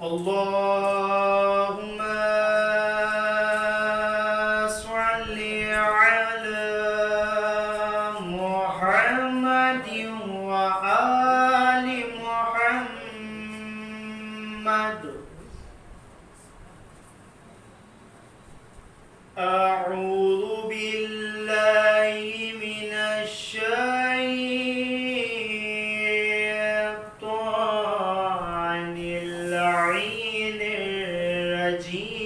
اللهم صل على محمد وآل محمد. أعوذ بالله من الشيطان اللعين الرجيم.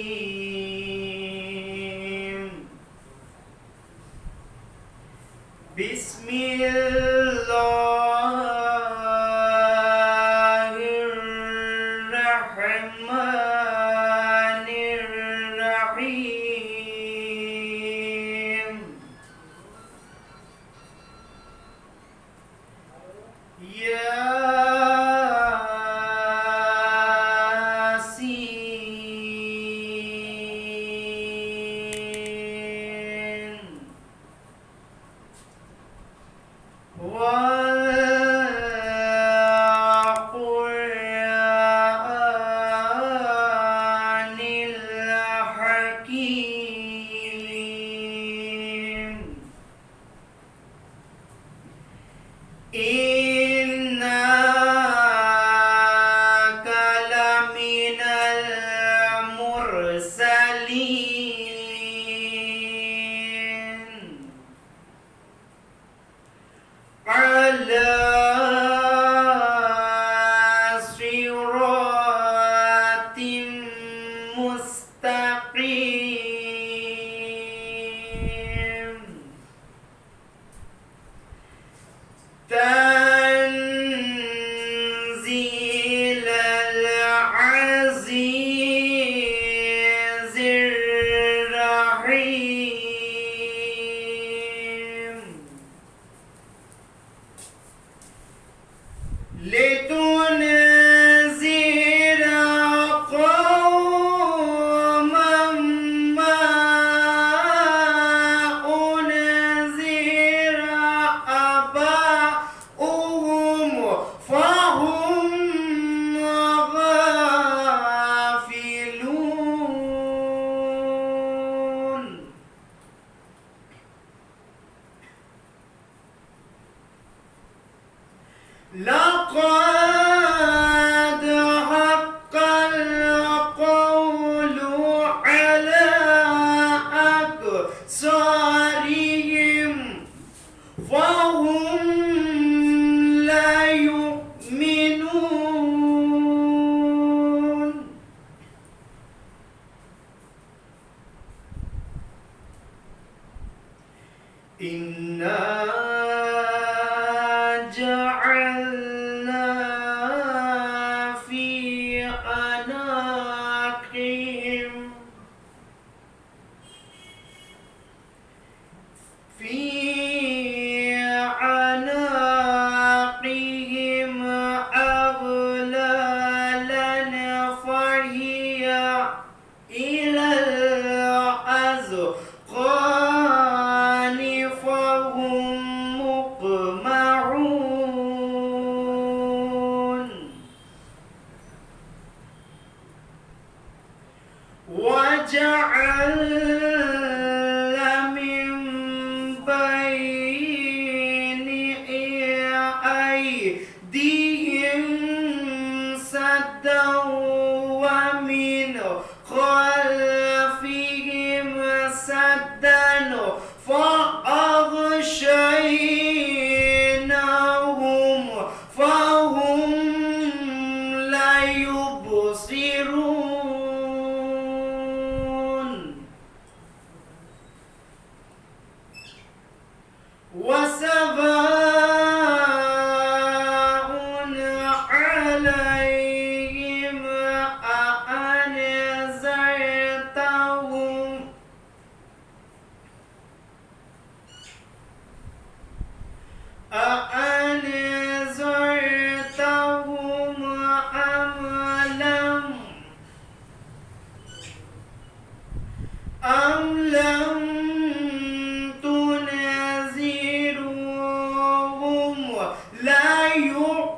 بسم الله الرحمن الرحيم. ياسين والقرآن الحكيم. إنك لمن المرسلين على صراط مستقيم. تنزيل العزيز الرحيم. لتنذر قوما ما أنذر آباؤهم فهم غافلون. لقد حق القول على أكثرهم فهم لا يؤمنون. إنا جعلنا في أعناقهم أغلالا فهي إلى الأذقان فهم مقمحون. وجعلنا من بين أيديهم سدا ومن خلفهم سدا فأغشيناهم فهم لا يبصرون. وسواء عليهم أأنذرتهم أم لم تنذرهم لا يؤمنون.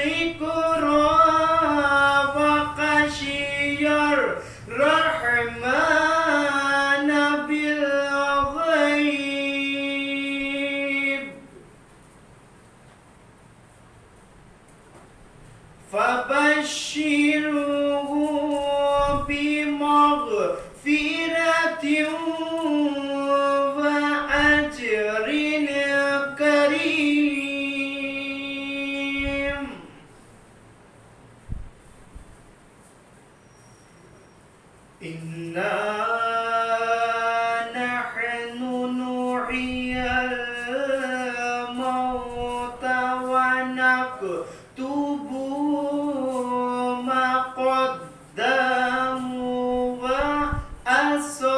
ذكرى وخشي الرحمن بالغيب فبشره بمغفرة وأجر كريم. إنا نحن نحيي الموت ونكتب ما قدموا وآثارهم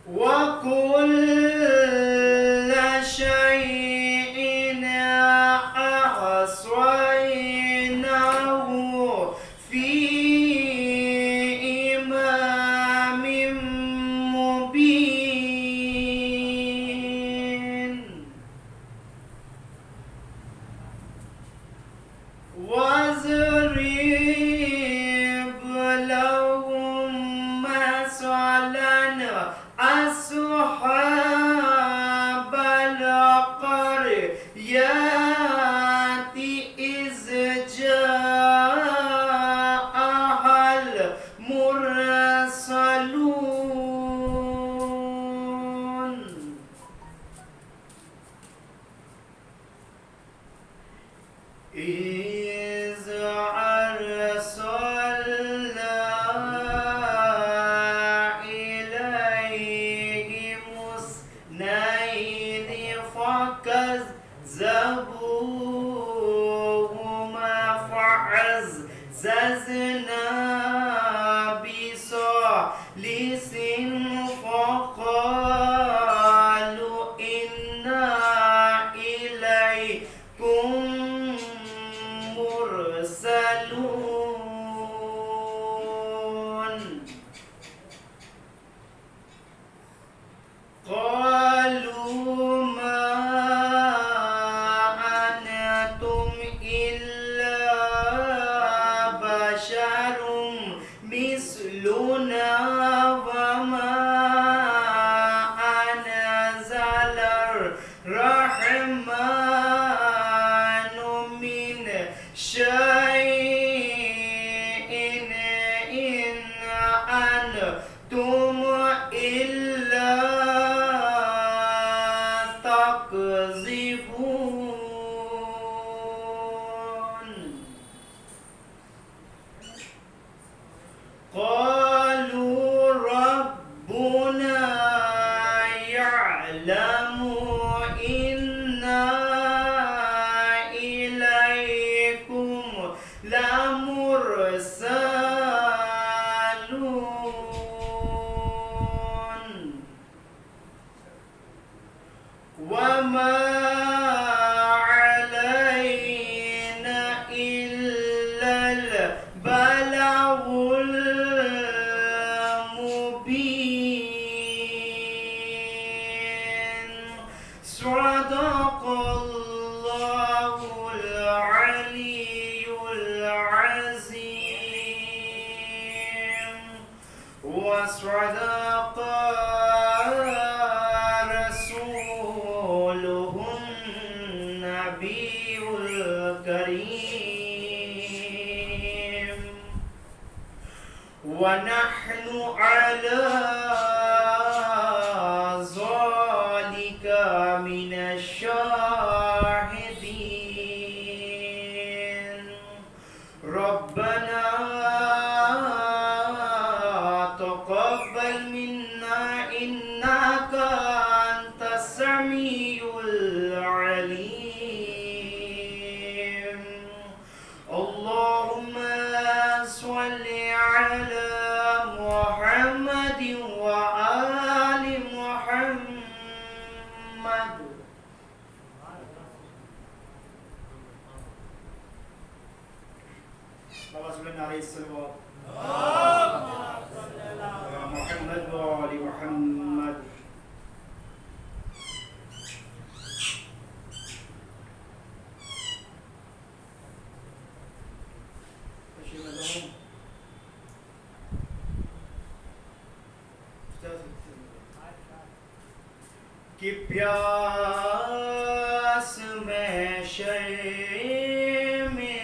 وكل شيء أحصيناه في إمام مبين. واضرب لهم مثلا أصحاب القرية إذ جاءها المرسلون إذ أرسلنا إليهم اثنين فكذبوهما فعززنا بثالث فقالوا إنا إليكم مرسلون. قالوا ما أنتم إلا بشر مثلنا وما أنزل الرحمن من شيء إن أنتم إلا تكذبون. قالوا ربنا يعلم إنا إليكم لمرسلون وما علينا إلا البلاغ المبين. صدق الله العلي العظيم وصدق رسوله النبي الكريم ونحن على ذلك من الشاهدين. ربنا تقبل منا إنك أنت السميع العليم. اللهم صل على محمد وآل محمد. عليه الصلوات محمد وآل محمد. کہ پیاس محشر میں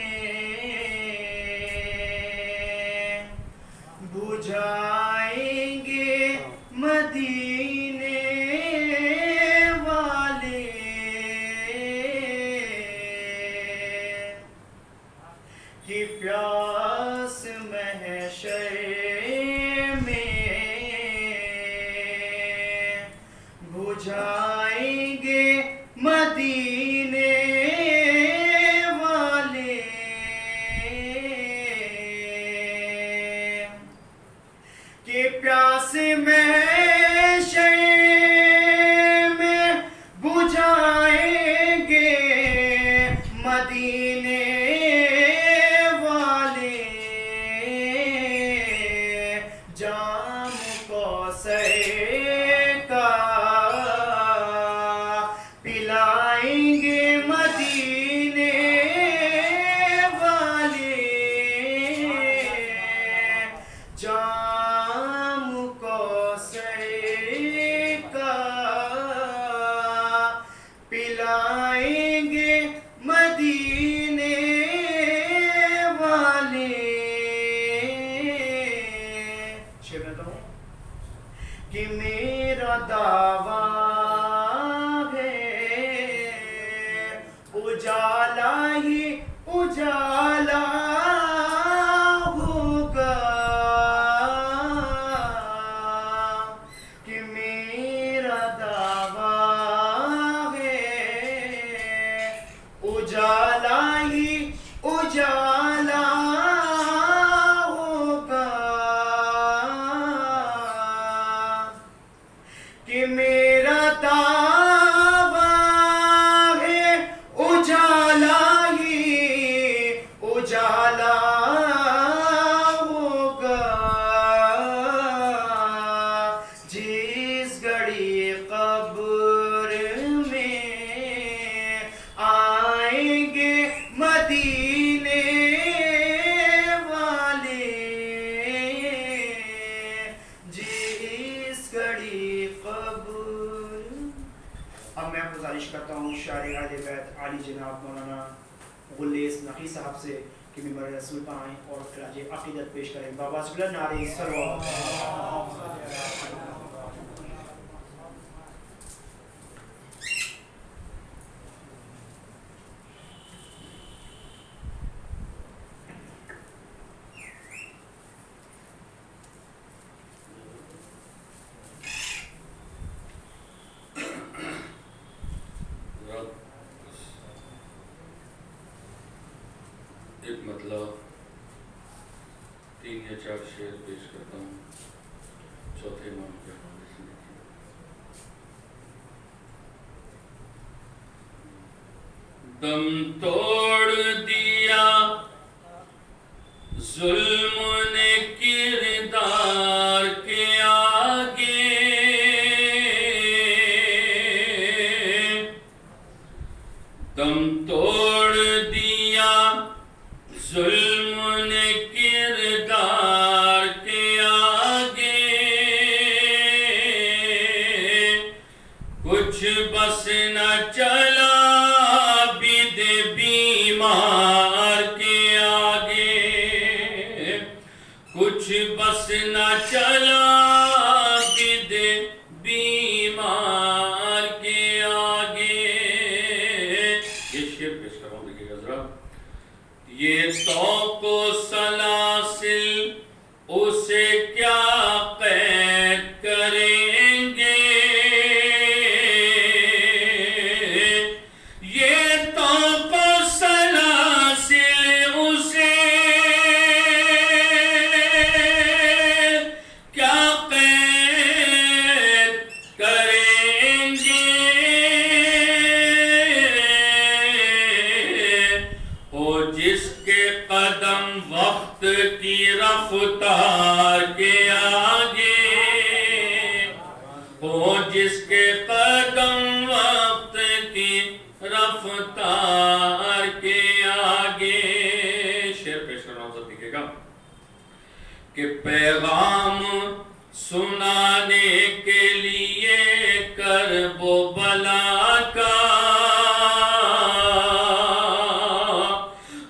بجھائیں گے مدینے والے، کہ پیاس محشر میں بجھائیں گے مدینے والے، کہ پیاس محشر میں بجھائیں گے مدینے والے، جام کوثر کا پلائیں گے مدینے والے، جام کوثر کا پلائیں گے مدینے والے۔ شعر میں کہوں کہ میرا دعویٰ ہے اجالا ہی اجالا ہوگا، کہ میرا دعویٰ ہے اجالا ہی اجالا ہوگا، کہ میرا دعویٰ ہے اجالا ہی اجالا ہوگا، جس گھڑی قبر میں آئیں گے مدینے والے، جس گھڑی قبر۔ اب میں گزارش کرتا ہوں شاعر اہل بیت عالی جناب مولانا غلیظ نقی صاحب سے کہ ممبر رسول پر آئیں اور خراج عقیدت پیش کریں۔ بابا بلند نعرہ صلوات۔ ایک مطلب 3 یا 4 شعر پیش کرتا ہوں چوتھے امام کے حوالے سے۔ دم توڑ دیا ظلم نے کردار کے آگے، دم توڑ دیا ظلم نے کردار کے آگے، کچھ بس نہ چلا بد بیمار کے آگے، کچھ بس نہ چلا بد بیمار کے آگے۔ یہ شعر پیش کر رہا ہوں، دیکھیے گا ذرا۔ یہ طوق و سلاسل اسے کیا قید کریں گے، یہ طوق و سلاسل اسے کیا قید کریں گے، ہو جس کے قدم وقت کی رفتار کے آگے، ہو جس کے قدم وقت کی رفتار کے آگے۔ شعر پیش کر رہا ہوں، سب دیکھے گا کہ پیغام سنانے کے لیے کرب و بلا کا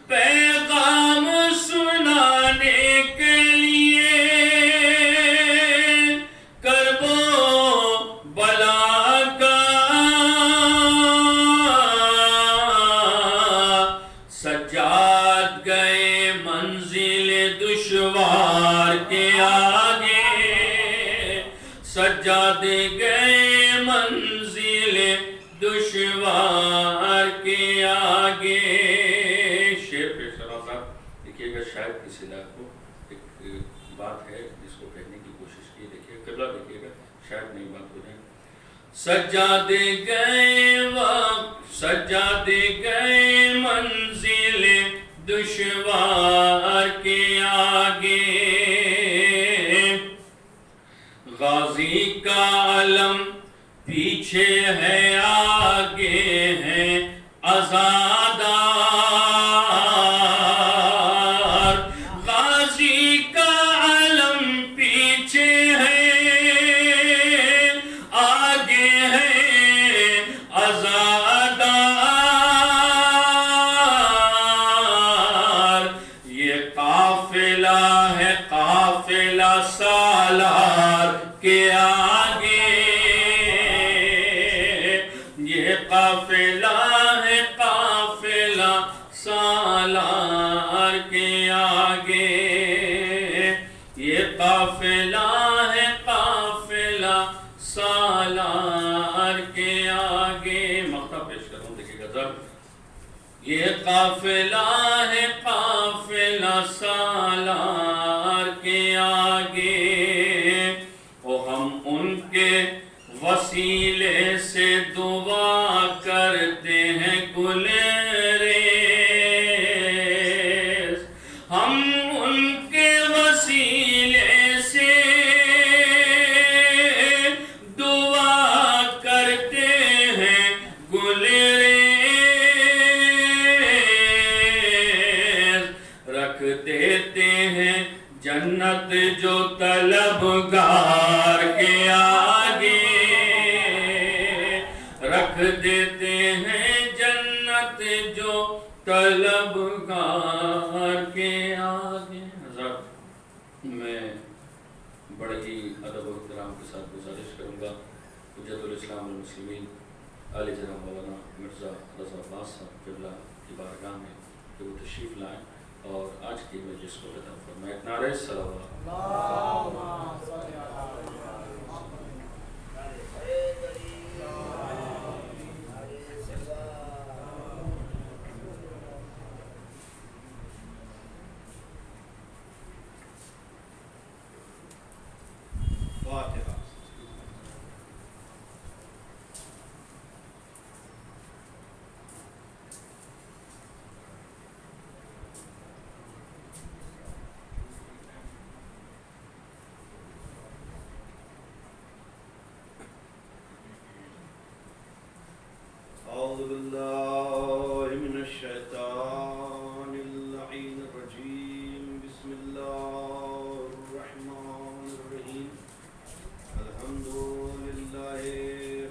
پیغام سنانے کے لیے کرب و بلا کا سجاد گئے منزل دشوار کے آگے سجاد گئے منزل دشوار کے آگے شعر پیش کر رہا تھا دیکھیے گا شاید کسی لائق کو ایک بات ہے جس کو کہنے کی کوشش کی دیکھیے قبلہ دیکھیے گا شاید نئی بات ہو جائے سجاد گئے منزل دشوار کے آگے غازی کا علم پیچھے ہے آگے ہے عزادار غازی کا علم پیچھے ہے آگے ہے عزادار یہ قافلہ ہے قافلہ سالار کے آگے یہ قافلہ ہے قافلہ سالار کے آگے یہ قافلہ ہے قافلہ سالار کے آگے مقطع پیش کروں دیکھیے گا ذرا یہ قافلہ ہے قافلہ سالار کے آگے ہم ان کے وسیلے سے دعا کرتے ہیں گلریز ہم ان کے وسیلے سے دعا کرتے ہیں گلریز رکھ دیتے ہیں جنت جو طلبگار کے آگے رکھ دیتے ہیں جنت جو طلبگار کے آگے حضرات میں بڑے ہی ادب و احترام کے ساتھ گزارش کروں گا حجت الاسلام والمسلمین عالی جناب مولانا مرزا رضا عباس صاحب قبلہ کی بارگاہ میں کہ وہ تشریف لائیں اور آج کی مجلس کو ختم فرمائیں نعرہ صلوات فاتحہ أعوذ بالله من الشيطان اللعين الرجيم بسم الله الرحمن الرحيم الحمد لله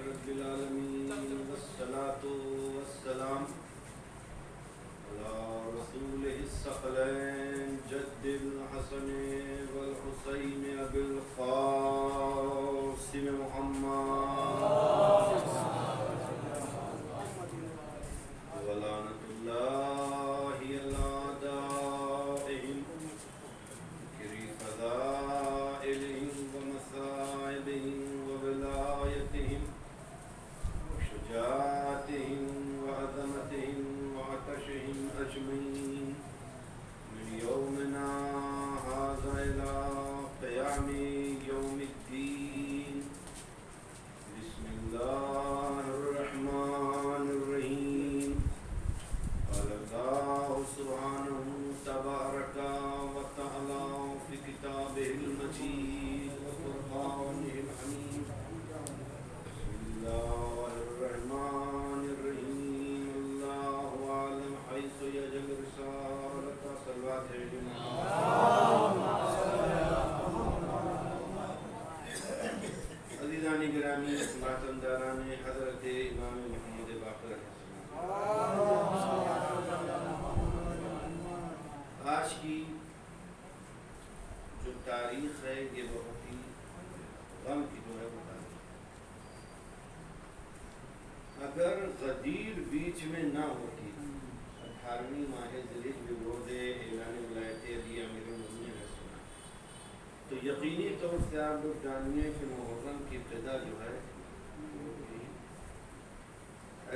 رب العالمين والصلاة والسلام على رسوله الثقلين جد الحسن والحسين أبي القاسم محمد ولعنة الله على أعدائهم كري فضائلهم ومصائبهم وولايتهم وشجاعتهم وعظمتهم وعطشهم أجمعين من يومنا هذا إلى قيام يوم الدين یہ بہت ہی غم کی جو ہے وہ تاریخ. اگر غدیر بیچ میں نہ ہوتی 18ویں ماہ ذوالحجہ بروز اعلان ولایت علی امیر المومنین علیہ السلام، تو یقینی طور سے آپ لوگ جانیے کہ محرم کی ابتدا جو ہے وہ ہوئی.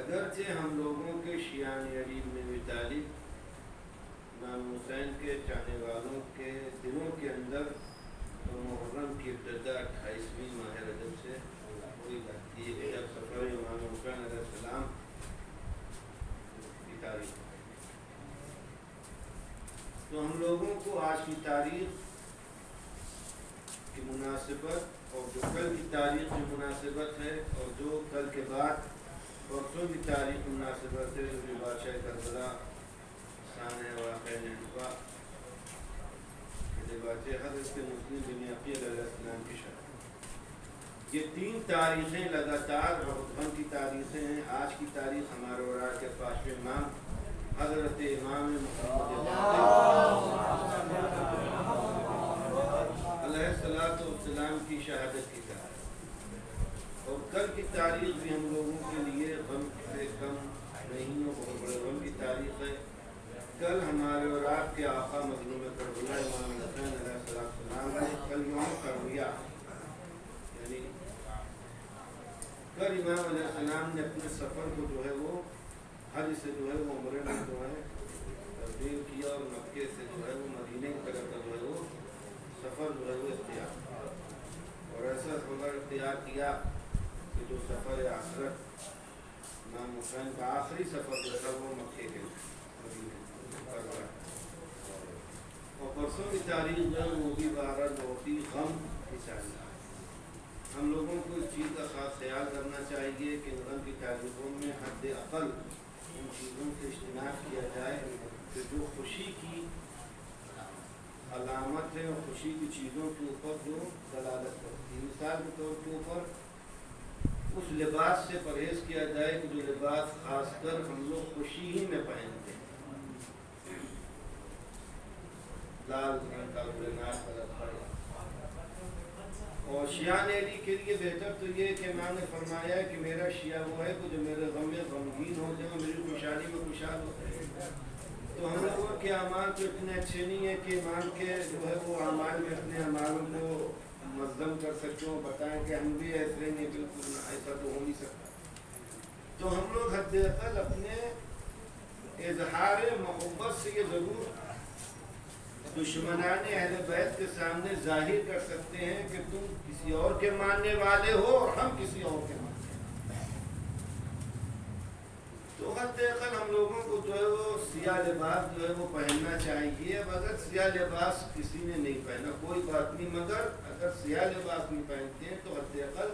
اگرچہ ہم لوگوں کے شیعان علی بن ابی طالب امام حسین کے چاہنے والوں کے دلوں کے اندر تو محرم کی ابتدا 28ویں ماہ رجب سے ہوئی جاتی ہے، جب سفر امام حسین علیہ السلام کی تاریخ. تو ہم لوگوں کو آج کی تاریخ کی مناسبت اور جو کل کی تاریخ کی مناسبت ہے اور جو کل کے بعد پرسوں کی تاریخ کی مناسبت ہے، جو بادشاہ کربلا سانح واقع نینوا بادشاہ حضرت مسلم بن عقیل علیہ السلام کی شرح، یہ 3 تاریخیں لگاتار بہت غم کی تاریخیں ہیں. آج کی تاریخ ہمارے اور آج کے 5ویں امام حضرت امام محمد علیہ السلام کی شہادت کی تاریخ، اور کل کی تاریخ بھی ہم لوگوں کے لیے غم سے کم نہیں ہے، بہت بڑے غم کی تاریخ ہے. کل ہمارے اور آپ کے آقا مظلوم کربلا امام حسین علیہ السلام ہے. کل یوم کرویہ، یعنی کل امام علیہ السلام نے اپنے سفر کو جو ہے وہ حج سے جو ہے وہ عمرے میں جو ہے تبدیل کیا، اور مکے سے جو ہے وہ مدینے کی طرف کا جو ہے وہ سفر جو ہے وہ اختیار کیا، اور ایسا سفر اختیار کیا کہ جو سفر آخرت امام حسین کا آخری سفر جو تھا وہ مکے کے مدینے. اور پرسوں کی تاریخ جو ہے وہ بھی بہت ہی غم کی تاریخ. ہم لوگوں کو اس چیز کا خاص خیال کرنا چاہیے کہ غم کی تاریخوں میں حد اقل ان چیزوں سے اجتناب کیا جائے کہ جو خوشی کی علامت ہے اور خوشی کی چیزوں کے اوپر جو دلالت کرتی ہے. مثال کے طور کے اوپر اس لباس سے پرہیز کیا جائے کہ جو لباس خاص کر ہم لوگ خوشی ہی میں پہنتے ہیں. لال رنگ کا گلنار کا لباس. اور شیعان علی کے لیے بہتر تو یہ کہ امام نے فرمایا کہ میرا شیعہ وہ ہے کہ جو میرے غم میں غمگین ہو جائے، میری خوشحالی میں خوشحال ہو جائے. تو ہم لوگوں کے اعمال تو اتنے اچھے نہیں ہیں کہ امام کے جو ہے وہ اعمال میں اپنے اعمالوں کو منظم کر سکتے ہو، بتائیں کہ ہم بھی ایسے نہیں، بالکل ایسا تو ہو نہیں سکتا. تو ہم لوگ حد اقل اپنے اظہار محبت سے یہ ضرور دشمنان اہل بیت کے سامنے ظاہر کر سکتے ہیں کہ تم کسی اور کے ماننے والے ہو اور ہم کسی اور کے ماننے والے. تو حد اقل ہم لوگوں کو جو ہے وہ سیاہ لباس جو ہے وہ پہننا چاہیے. اب اگر سیاہ لباس کسی نے نہیں پہنا کوئی بات نہیں، مگر اگر سیاہ لباس نہیں پہنتے ہیں تو حد اقل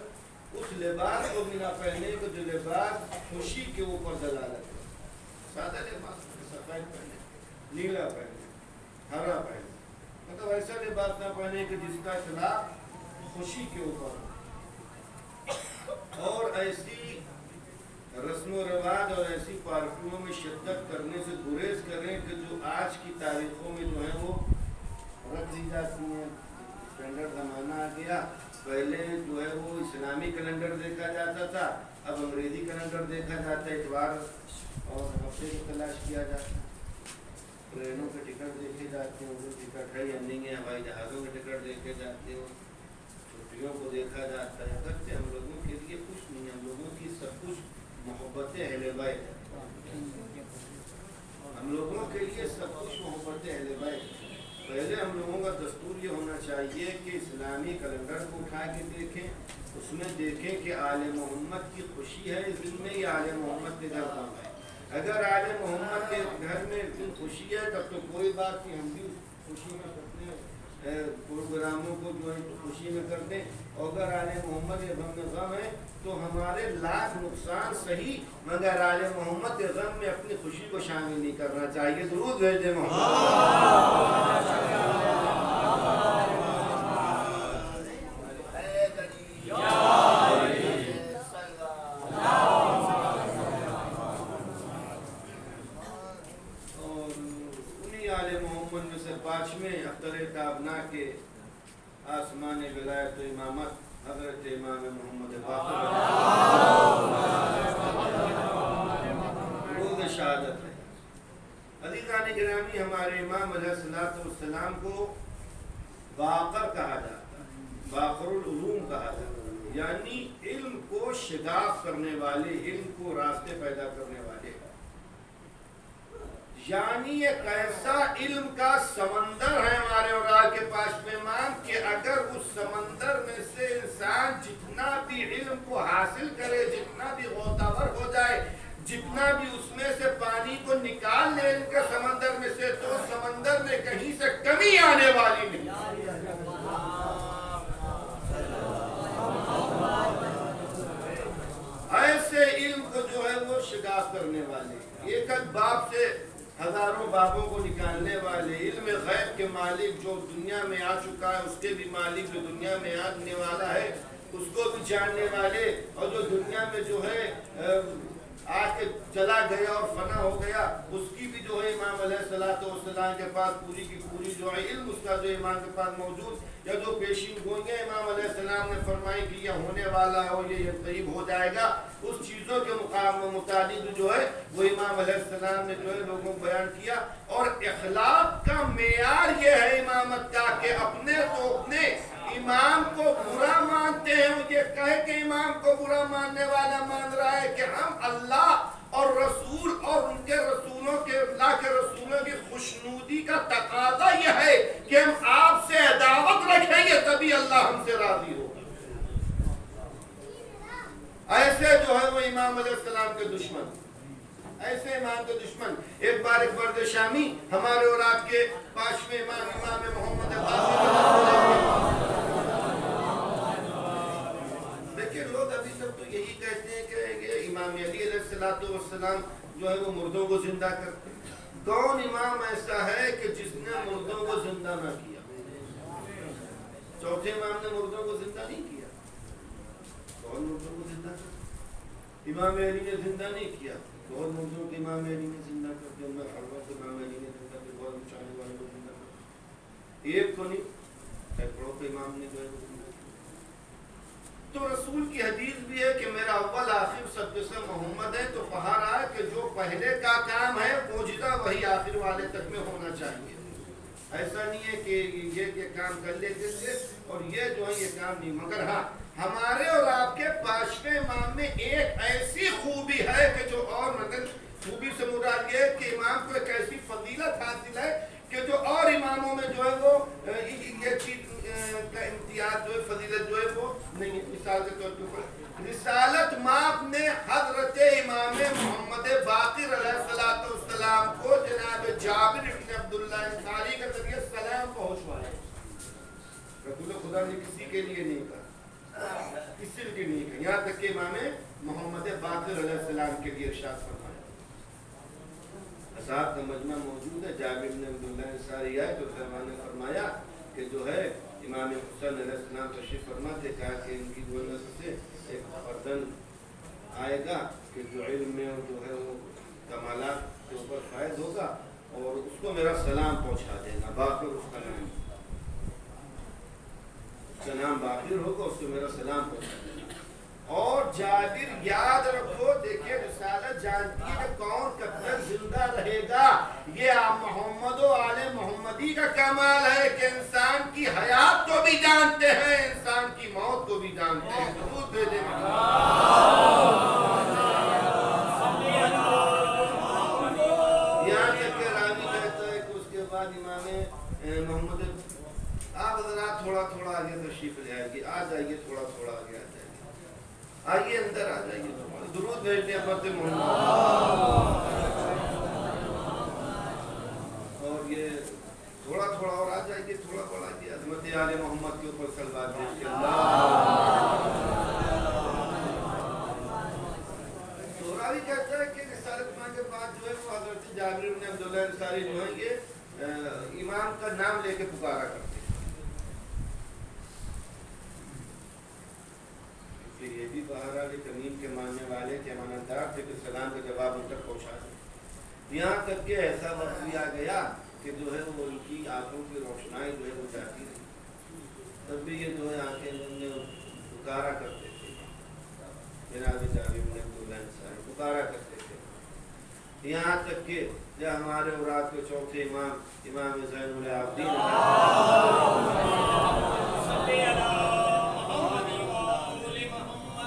اس لباس کو بھی نہ پہنے کہ جو لباس خوشی کے اوپر دلالت ہے. سادہ لباس سفید پہنے، نیلا پہنے، ہرا پہنے، مطلب ایسا لباس نہ پہنے کہ جس کا اطلاق خوشی کے اوپر ہو. اور ایسی رسم و رواج اور ایسی پارٹیوں میں شدت کرنے سے گریز کریں کہ جو آج کی تاریخوں میں جو ہے وہ رکھ دی جاتی ہیں. اسٹینڈرڈ زمانہ آ گیا، پہلے جو ہے وہ اسلامی کیلنڈر دیکھا جاتا تھا، اب انگریزی کیلنڈر دیکھا جاتا ہے. اتوار اور ہفتے کو تلاش کیا جاتا ہے. ٹرینوں کے ٹکٹ دیکھے جاتے ہیں، وہ ٹکٹ ہے یا نہیں ہے. ہوائی جہازوں کے ٹکٹ دیکھے جاتے ہیں، چھٹیوں کو دیکھا جاتا ہے. اگرچہ ہم لوگوں کے لیے کچھ نہیں، ہم لوگوں کی سب کچھ محبت اہل بیت ہے. ہم لوگوں کے لیے سب کچھ محبت اہل بیت. پہلے ہم لوگوں کا دستور یہ ہونا چاہیے کہ اسلامی کیلنڈر کو اٹھا کے دیکھیں، اس میں دیکھیں کہ آل محمد کی خوشی ہے اس دن میں یا آل محمد کے گھر غم ہے. اگر آل محمد کے گھر میں اس دن خوشی ہے تب تو کوئی بات نہیں، ہم بھی اس خوشی میں اپنے پروگراموں کو جو ہے خوشی میں کرتے ہیں. اور اگر آل محمد کے غم میں غم ہے تو ہمارے لاکھ نقصان صحیح، مگر آل محمد کے غم میں اپنی خوشی کو شامل نہیں کرنا چاہیے. درود بھیجیں آسمان ولایت و امامت حضرت امام محمد باقر روز شہادت ہے۔ عزیزان گرامی، ہمارے امام علیہ السلام کو باقر کہا جاتا ہے، باقر العلوم کہا جاتا ہے، یعنی علم کو شگاف کرنے والے، علم کو راستے پیدا کرنے والے، یعنی ایک ایسا علم کا سمندر ہے ہمارے اور آپ کے پاس میں امام کہ اگر اس سمندر میں سے انسان جتنا بھی علم کو حاصل کرے، جتنا بھی غوطہ ور ہو جائے، جتنا بھی اس میں سے پانی کو نکال لے ان کے سمندر میں سے، تو سمندر میں کہیں سے کمی آنے والی نہیں۔ ایسے علم کو جو ہے وہ شگاف کرنے والے، ایک ایک باب سے ہزاروں بابوں کو نکالنے والے، علم غیب کے مالک جو دنیا میں آ چکا ہے، اس کے بھی مالک جو دنیا میں آنے والا ہے اس کو بھی جاننے والے، اور جو دنیا میں جو ہے آ کے چلا گیا اور فنا ہو گیا، اس کی بھی جو ہے امام علیہ السلام کے پاس پوری کی پوری جو ہے علم اس کا جو امام کے پاس موجود، یا جو پیشین گوئیاں امام علیہ السلام نے فرمائی کہ یہ ہونے والا ہے اور یہ قریب ہو جائے گا، اس چیزوں کے متعلق جو ہے وہ امام علیہ السلام نے جو ہے لوگوں کو بیان کیا۔ اور اخلاق کا معیار یہ ہے امامت کا کہ اپنے تو اپنے امام کو برا مانتے ہیں، یہ کہے کہ امام کو برا ماننے والا مان رہا ہے کہ ہم اللہ اور رسول اور ان کے رسولوں کے، اللہ کے رسولوں کی خوشنودی کا تقاضا یہ ہے کہ ہم آپ سے عداوت رکھیں گے تبھی اللہ ہم سے راضی ہوگا۔ ایسے جو ہے وہ امام علیہ السلام کے دشمن، ایسے امام کے دشمن۔ ایک بار ایک برد شامی ہمارے اور آپ کے پانچویں امام محمد دیکھیں، لوگ ابھی تک تو یہی کہتے ہیں کہ امام علی علیہ السلام جو ہے وہ مردوں کو زندہ کرتے ہیں۔ کون امام ایسا ہے کہ جس نے مردوں کو زندہ نہ کیا؟ چوتھے امام نے مردوں کو زندہ نہیں کیا، کون مردوں کو زندہ کرتے؟ امام علی نے زندہ نہیں کیا، بہت مردوں کے امام علی نے زندہ کرتے، ان میں حضرت امام علی نے زندہ کرتے، بہت مچانے والے کو زندہ کرتے، ایک تو نہیں سینکڑوں کے امام نے جو ہے زندہ کیا۔ تو رسول کی حدیث بھی ہے کہ میرا اول آخر سب سے محمد ہے، تو کہا رہا ہے کہ جو پہلے کا کام ہے موجودہ وہی آخر والے تک میں ہونا چاہیے۔ ایسا نہیں ہے کہ یہ کام کر لیتے تھے اور یہ جو ہے یہ کام نہیں، مگر ہاں ہمارے اور آپ کے پانچویں امام میں ایک ایسی خوبی ہے کہ جو اور مطلب خوبی سے مراد یہ ہے کہ امام کو ایک ایسی فضیلت حاصل ہے کہ جو اور اماموں میں جو ہے وہ یہ چیز کا امتیاز جو ہے فضیلت جو ہے وہ نہیں ہے۔ مثال کے طور پر رسالت ماپ نے حضرت امام محمد باقر علیہ السلام کو جناب جابر بن عبداللہ انصاری کے ذریعے سلام پہنچوایا۔ رسول خدا نے کسی کے لیے نہیں کہا، کسی کے لیے نہیں کہا، یہاں تک کہ امام محمد باقر علیہ السلام کے لیے ارشاد فرمایا۔ اصحاب کا مجمع موجود ہے، جابر بن عبداللہ انصاری آئے تو فرمان نے فرمایا کہ جو ہے امام حسین علیہ السلام تشریف فرما تھے، کہا کہ ان کی دو نسل سے ایک فردن آئے گا کہ جو علم میں جو ہے وہ کمالات کے اوپر فائد ہوگا اور اس کو میرا سلام پہنچا دینا۔ باقر اس کا نام، اس کا نام باقر ہوگا، اس کو میرا سلام پہنچا دینا۔ اور جابر یاد رکھو، دیکھیے رسالت جانتی ہے کہ کون کب تک زندہ رہے گا، یہ محمد و آل محمدی کا کمال ہے کہ انسان کی حیات کو بھی جانتے ہیں، انسان کی موت کو بھی جانتے ہیں۔ درود بھیجیں۔ یہاں تک کہ راوی کہتا ہے کہ اس کے بعد امام محمد آپ حضرات تھوڑا تھوڑا آگے تشریف لے آئیے، آ جائیے، تھوڑا تھوڑا آگے آ جائیے، آئیے اندر آ جائیے، درود بھیجتے ہیں مرد محمد۔ اور یہ تھوڑا تھوڑا اور آ جائیے، تھوڑا تھوڑا آئیے، عظمت آل محمد کے اوپر صلوات بھیج کے تو راوی کہتا ہے کہ رسالت ماں کے بعد جو ہے وہ حضرت جابر بن عبداللہ انصاری جو ہے یہ امام کا نام لے کے پکارا کرتے ہیں۔ یہ بھی بہرحال تمیم کے ماننے والے کے امانتدار تھے کہ سلام کا جواب ان تک پہنچا دیں۔ یہاں تک کہ ایسا وقت بھی آ گیا کہ جو ہے وہ ان کی آنکھوں کی روشنائی جو ہے وہ جاتی رہی، تب بھی یہ جو ہے آنکھیں نے پکارا کرتے تھے، جناب جابر بن عبداللہ انصاری پکارا کرتے تھے، یہاں تک کہ جو ہمارے اوراد کے چوتھے امام امام زین العابدین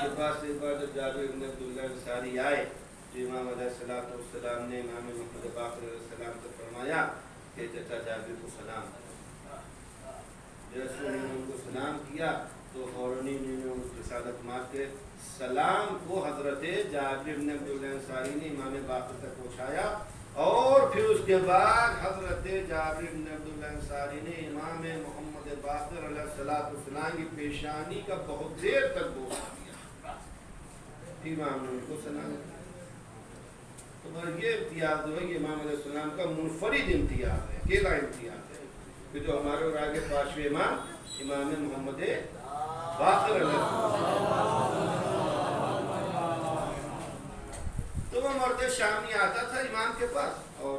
کے پاس ایک بار جب جابر بن عبداللہ انصاری آئے تو امام علیہ السلام نے امام محمد باقر علیہ السلام سے فرمایا کہ چچا جابر کو سلام کرو۔ جیسے انہوں نے ان کو سلام کیا تو فوراً انہوں نے اس رسالت مار کے سلام کو حضرت جابر بن عبداللہ انصاری نے امام باقر تک پہنچایا، اور پھر اس کے بعد حضرت جابر بن عبداللہ انصاری نے امام محمد باقر علیہ السلام کی پیشانی کا بہت دیر تک بوسہ دیا، امام نے ان کو سلام کیا۔ تو یہ امتیاز جو ہے یہ امام علیہ السلام کا منفرد امتیاز ہے، اکیلا امتیاز ہے، کہ جو ہمارے اور آگے پانچویں امام امام محمد باقر علیہ السلام، تو وہ مرد شامی آتا تھا امام کے پاس اور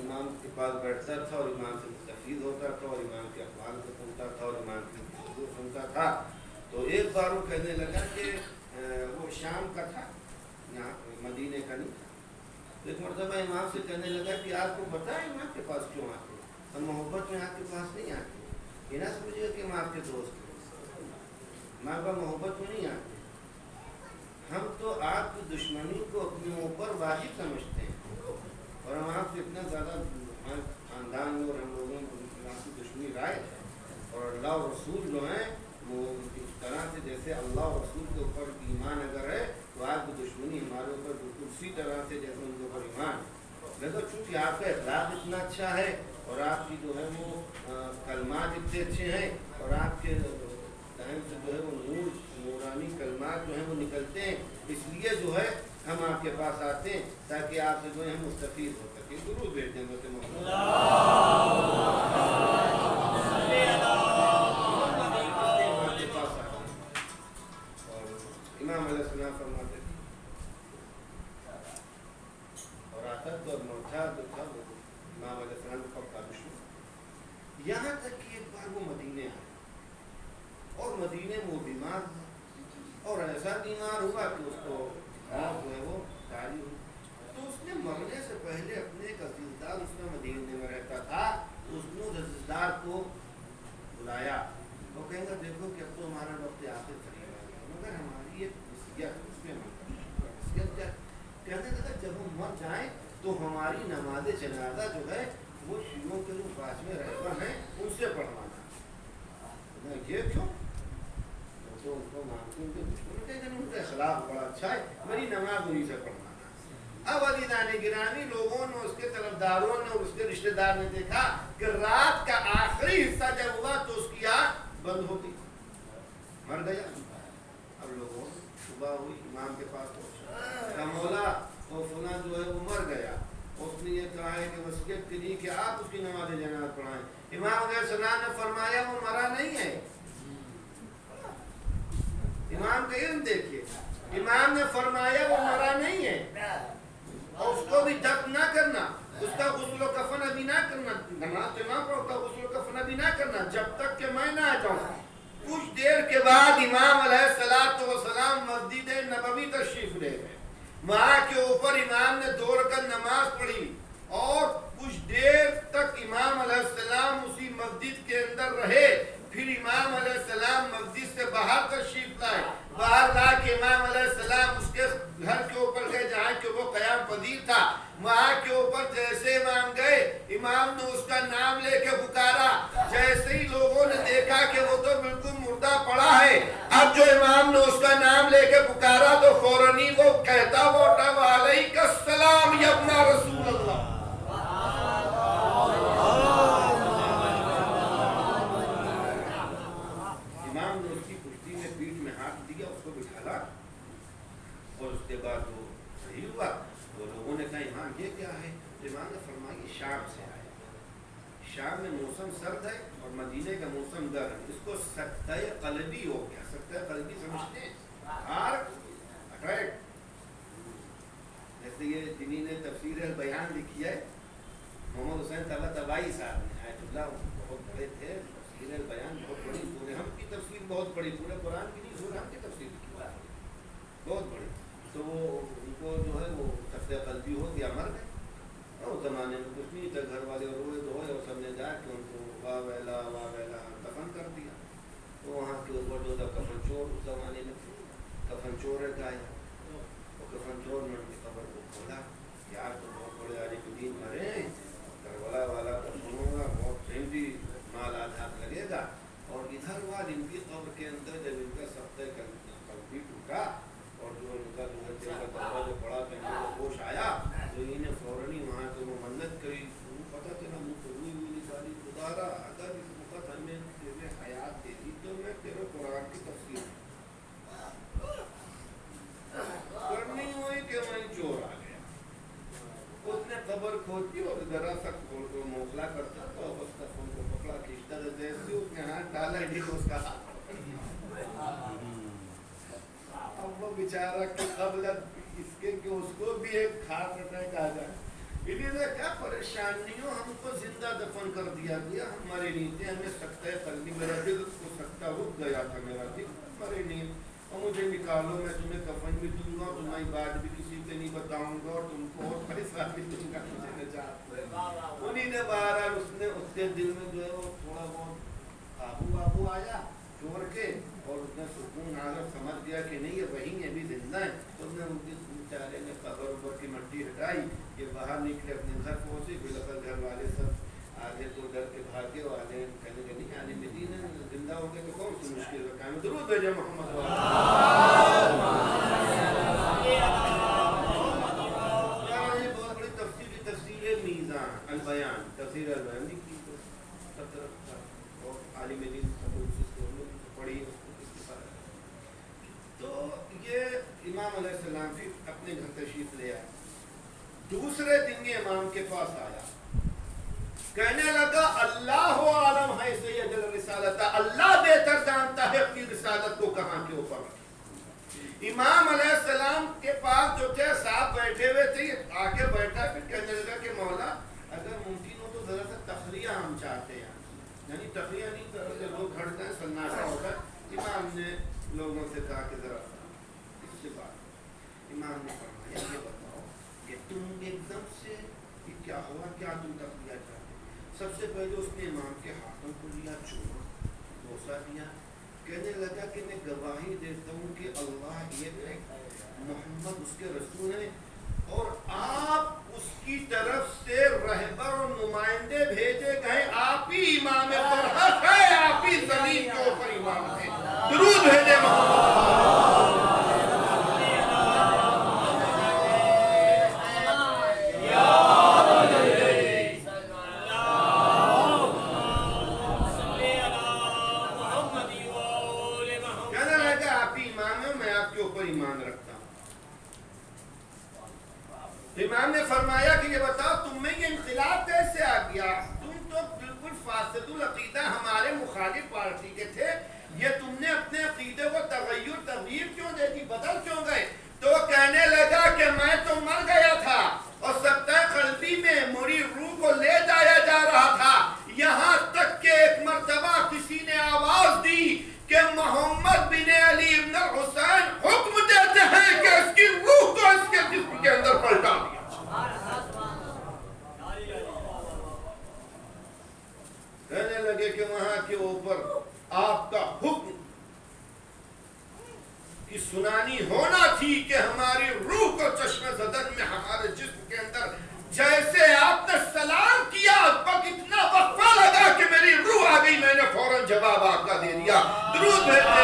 امام کے پاس بیٹھتا تھا اور امام سے مستفید ہوتا تھا اور امام کے اقوال کو سنتا تھا اور امام کی گفتگو سنتا تھا۔ تو ایک بار وہ کہنے لگا کہ وہ شام کا تھا، یہاں مدینے کا نہیں تھا، تو ایک مرتبہ امام سے کہنے لگا کہ آپ کو پتہ ہے امام کے پاس کیوں آتے ہیں؟ ہم محبت میں آپ کے پاس نہیں آتے، یہ نہ سمجھے کہ ہم آپ کے دوست ہیں، ہمارے پاس محبت میں نہیں آتے، ہم تو آپ کی دشمنی کو اپنے اوپر واجب سمجھتے ہیں، اور ہم آپ سے اتنا زیادہ ہمارے خاندان میں اور ہم لوگوں میں آپ کی دشمنی رائج ہے، اور اللہ اور رسول جو ہیں وہ اس طرح سے جیسے اللہ اور رسول کے اوپر ایمان اگر ہے تو آپ کی دشمنی ہمارے اوپر بالکل اسی طرح سے جیسے ان کے اوپر ایمان ہے، لیکن چونکہ آپ کا اخلاق اتنا اچھا ہے اور آپ کی جو ہے وہ کلمات اتنے اچھے ہیں اور آپ کے ذہن سے جو ہے وہ نورانی کلمات جو ہیں وہ نکلتے ہیں، اس لیے جو ہے ہم آپ کے پاس آتے ہیں تاکہ آپ سے جو ہے ہم مستفید ہو سکیں۔ درود بھیج دیں بس محمد کے پاس آتے ہیں، اور امام علیہ السلام فرماتے تھے اور آتا تو اور مرتاد جو تھا وہ امام علیہ السلام کا پکا دشمن، یہاں تک کہ ایک بار وہ مدینے آئے اور مدینے میں وہ بیمار اور ایسا بیمار ہوا کہ اس کو موت جو ہے وہ جاری ہوئی، تو اس نے مرنے سے پہلے اپنے ایک عزیزدار اس میں مدینے میں رہتا تھا، تو اس نے اس عزیزدار کو بلایا، وہ کہیں گا دیکھو کہ اب تو ہمارا وقت آخر قریب آ گیا، مگر ہماری ایک وصیت اس میں وصیت کیا کہنے لگا جب ہم مر جائیں تو ہماری نماز جنازہ جو ہے وہ شیعوں کے جو پانچویں رہبر ہیں ان سے پڑھوانا۔ یہ کیوں؟ تو ان کو مانتے ان کے دشمن کہیں گے ان کا اخلاق بڑا اچھا ہے، میری نماز انہیں سے پڑھوانا۔ اب عزیزان گرامی لوگوں نے اس کے طرفداروں نے اور اس کے رشتہ دار نے دیکھا کہ رات کا آخری حصہ جب ہوا تو اس کی آنکھ بند ہوتی، مر گیا۔ اب لوگوں صبح ہوئی امام کے پاس پہنچا، مولا وہ فلاں جو ہے وہ مر گیا، اس نے یہ کہا ہے کہ وصیت کے لیے کہ آپ اس کی نماز جنازہ پڑھائیں۔ امام علیہ السلام نے فرمایا وہ مرا نہیں ہے، امام کا علم دیکھیے، امام نے فرمایا وہ مرا نہیں ہے اور اس کو بھی دفن نہ کرنا، اس کا غسل و کفن ابھی نہ کرنا، نماز امام پڑھو کا غسل و کفن ابھی نہ کرنا جب تک کہ میں نہ آ جاؤں۔ کچھ دیر کے بعد امام علیہ السلام مسجد نبوی تشریف لے گئے، وہاں کے اوپر امام نے 2 رکعت نماز پڑھی اور کچھ دیر تک امام علیہ السلام اسی مسجد کے اندر رہے، پھر امام علیہ السلام مسجد سے باہر تشریف لائے، باہر لا کے امام علیہ السلام اس کے گھر کے اوپر گئے جہاں کہ وہ قیام پذیر تھا، وہاں کے اوپر جیسے امام گئے امام نے اس کا نام لے کے پکارا، جیسے ہی لوگوں نے دیکھا کہ وہ تو بالکل مردہ پڑا ہے، اب جو امام نے اس کا نام لے کے پکارا تو فوراً ہی وہ کہتا وہ اٹھا وعلیک السلام یا ابن رسول اللہ۔ امام نے اس کی پشتی میں پیٹھ میں ہاتھ دیا، اس کو بٹھالا اور اس کے بعد وہ صحیح ہوا۔ تو لوگوں نے کہا امام یہ کیا ہے؟ امام نے فرمایا شام سے آئے، شام میں موسم سرد ہے اور مدینے کا موسم گرم ہے، اس کو سکتہ قلبی ہو گیا۔ سکتہ قلبی سمجھتے ہیں؟ اٹیک، جیسے یہ جنہیں نے تفسیر البیان لکھی ہے محمد حسین طباطبائی صاحب نے، آیت اللہ بہت بڑے تھے، تفسیر البیان بہت بڑی بہت بڑی پورے قرآن کی نہیں قرآن کی تفسیر کی بات ہے بہت بڑی. تو وہ ان کو جو ہے وہ تخت قلبی ہو گیا, مر گئے. اور اس زمانے میں کچھ نہیں تھا, گھر والے روئے دھوئے اور سب نے جا کے ان کو واہ ویلا دفن کر دیا. تو وہاں کے اوپر جو تھا کفن چور, اس زمانے میں کفن چور ہے آیا, اور کفن چور نے ان کی قبر کو کھولا. یار تو بہت بڑے عالم دین مرے ہیں, کربلا والا کا سنوں گا, بہت سہی مال آدھات لگے گا. اور ادھر بعد ان کی قبر کے اندر جب ان کا سب قلبی ٹوٹا اور جو ان کا جو ہے دل کا دورہ جو پڑا تو ان کو ہوش آیا, تو انہیں فوراً ہی وہاں سے وہ منت کری. پتہ چلا منہ تو ہوئی نکالی, خدارا اگر اس وقت ہمیں تیرے حیات دے دی تو میں تیرے قرآن کی تفسیر کرنی ہوئی کہ وہیں چور آ گیا. اس نے قبر کھودی اور ذرا سا کھول کو موکلا کرتا تو اس کا فون کو پکڑا کھینچتا تو جیسے اس نے ہاتھ ڈالا ہی اس کا ہاتھ. اب وہ بیچارہ کہ قبل اس کے کہ اس کو بھی ایک ہارٹ اٹیک آ جائے. انہیں کیا پریشانیوں, ہم کو زندہ دفن کر دیا گیا, ہمارے نیتے ہمیں سکتا ہے قلبی, میرا دل کو سکتا رک گیا تھا, میرا دل ہمارے نیت, اور مجھے نکالو, میں تمہیں کفن بھی دوں گا, تمہاری بات بھی کسی سے نہیں بتاؤں گا, اور تم کو اور پیسہ بھی دوں گا, مجھے نجات. انہیں نے بہرحال اس نے اس کے دل میں جو ہے وہ تھوڑا بہت قابو آیا چور کے, اور اس نے سکون آگر سمجھ گیا کہ نہیں یہ وہی ابھی زندہ ہے. تو اس نے ان کے بیچارے نے قبر اوپر کی مٹی ہٹائی, یہ باہر نکلے اپنے گھر پہنچے. بالکل گھر والے سب آدھے تو ڈر کے بھاگے, اور آدھے کہنے کہ نہیں آنے مدینہ زندہ ہو گئے تو کون سی مشکل کا کام ہے. درود بھیجو محمد یہ بہت بڑی تفسیر ہے میزان البیان, تفسیر البیان کی سب طرف اور عالم دین پڑھی. تو یہ امام علیہ السلام بھی اپنے گھر تشریف لے آئے. دوسرے دن یہ امام کے پاس آیا, کہنے لگا اللہ عالم ہے سید الرسالت, اللہ بہتر جانتا ہے اپنی رسالت کو کہاں کے اوپر. امام علیہ السلام کے پاس جو تھے صاحب بیٹھے ہوئے تھے, آگے بیٹھا, پھر کہنے لگا کہ مولا اگر ممکن ہو تو ذرا سا تخلیہ ہم چاہتے ہیں. یعنی تخلیہ نہیں, لوگ گھڑ جائیں, سناٹا ہوتا ہے. امام نے لوگوں سے کہا کہ ذرا اس سے بات. امام نے فرمایا یہ بتاؤ کہ تم ایک دم سے کیا ہوا, کیا تم تخلیہ چاہتے. سب سے پہلے اس نے امام کے ہاتھوں کو لیا, چوما, بوسا دیا. کہنے لگا کہ میں گواہی دیتا ہوں کہ اللہ ایک ہے, محمد اس کے رسول ہیں, اور آپ اس کی طرف سے رہبر اور نمائندے بھیجے گئے. آپ ہی امام برحق ہے, آپ ہی زمین کے اوپر امام ہیں. درود بھیجے امام نے فرمایا کہ یہ بتاؤ تم میں یہ انقلاب کیسے آ گیا, تم تو بالکل فاسد العقیدہ ہمارے مخالف پارٹی کے تھے, یہ تم نے اپنے عقیدے کو تغیر کیوں دے دی, بدل کیوں گئے. تو کہنے لگا کہ میں تو مر گیا تھا اور سکتہ قلبی میں میری روح کو لے جایا جا رہا تھا, یہاں تک کہ ایک مرتبہ کسی نے آواز دی کہ محمد بن علی ابن حسین حکم دیتے ہیں کہ اس کی روح کو اس کے جسم کے اندر پلٹا دیا. کہنے لگے کہ وہاں کے اوپر آپ کا حکم کی سنانی ہونا تھی کہ ہماری روح کو چشم زدن میں ہمارے جسم کے اندر جیسے آپ نے سلام کیا, اب اتنا وقفہ لگا کہ میری روح آ گئی, میں نے فوراً جواب آپ کا دے دیا. درود بھیجتے.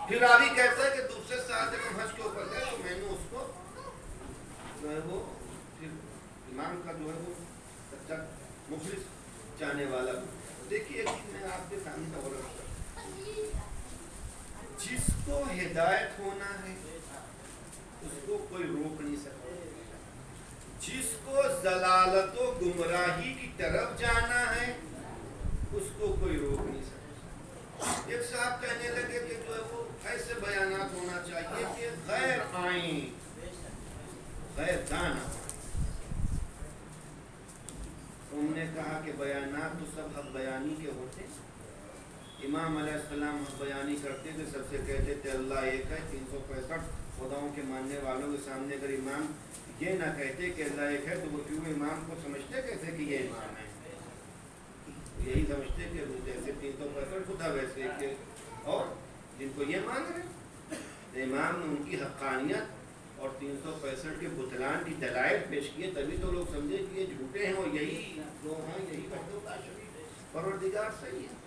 پھر راوی کہتا ہے کہ دوسرے سال جب ہم حج کے اوپر گئے تو میں نے اس کو جو ہے وہ پھر امام کا جو ہے وہ سچا مخلص جانے والا. دیکھیے ایک چیز میں آپ کے سامنے اور جس کو ہدایت ہونا ہے اس کو کوئی روک نہیں سکتا, جس کو ضلالت و گمراہی کی طرف جانا ہے اس کو کوئی روک نہیں سکتا. ایک صاحب کہنے لگے کہ جو ہے وہ ایسے بیانات ہونا چاہیے کہ غیر آئین, غیر دانا. امام علیہ السلام بیانی کرتے تھے، سب سے کہتے تھے اللہ ایک ہے، 365 خداؤں کے ماننے والوں کے سامنے اگر امام یہ نہ کہتے کہ اللہ ایک ہے تو وہ کیوں امام کو سمجھتے کیسے کہ یہ امام ہے؟ یہی سمجھتے کہ جیسے 365 خدا ویسے کہ، اور جن کو یہ مان رہے امام نے ان کی حقانیت اور 365 کے بطلان کی دلائل پیش کیے، تبھی تو لوگ سمجھے کہ یہ جھوٹے ہیں اور یہی جو ہیں یہی وحدت الشریف پروردگار صحیح ہے۔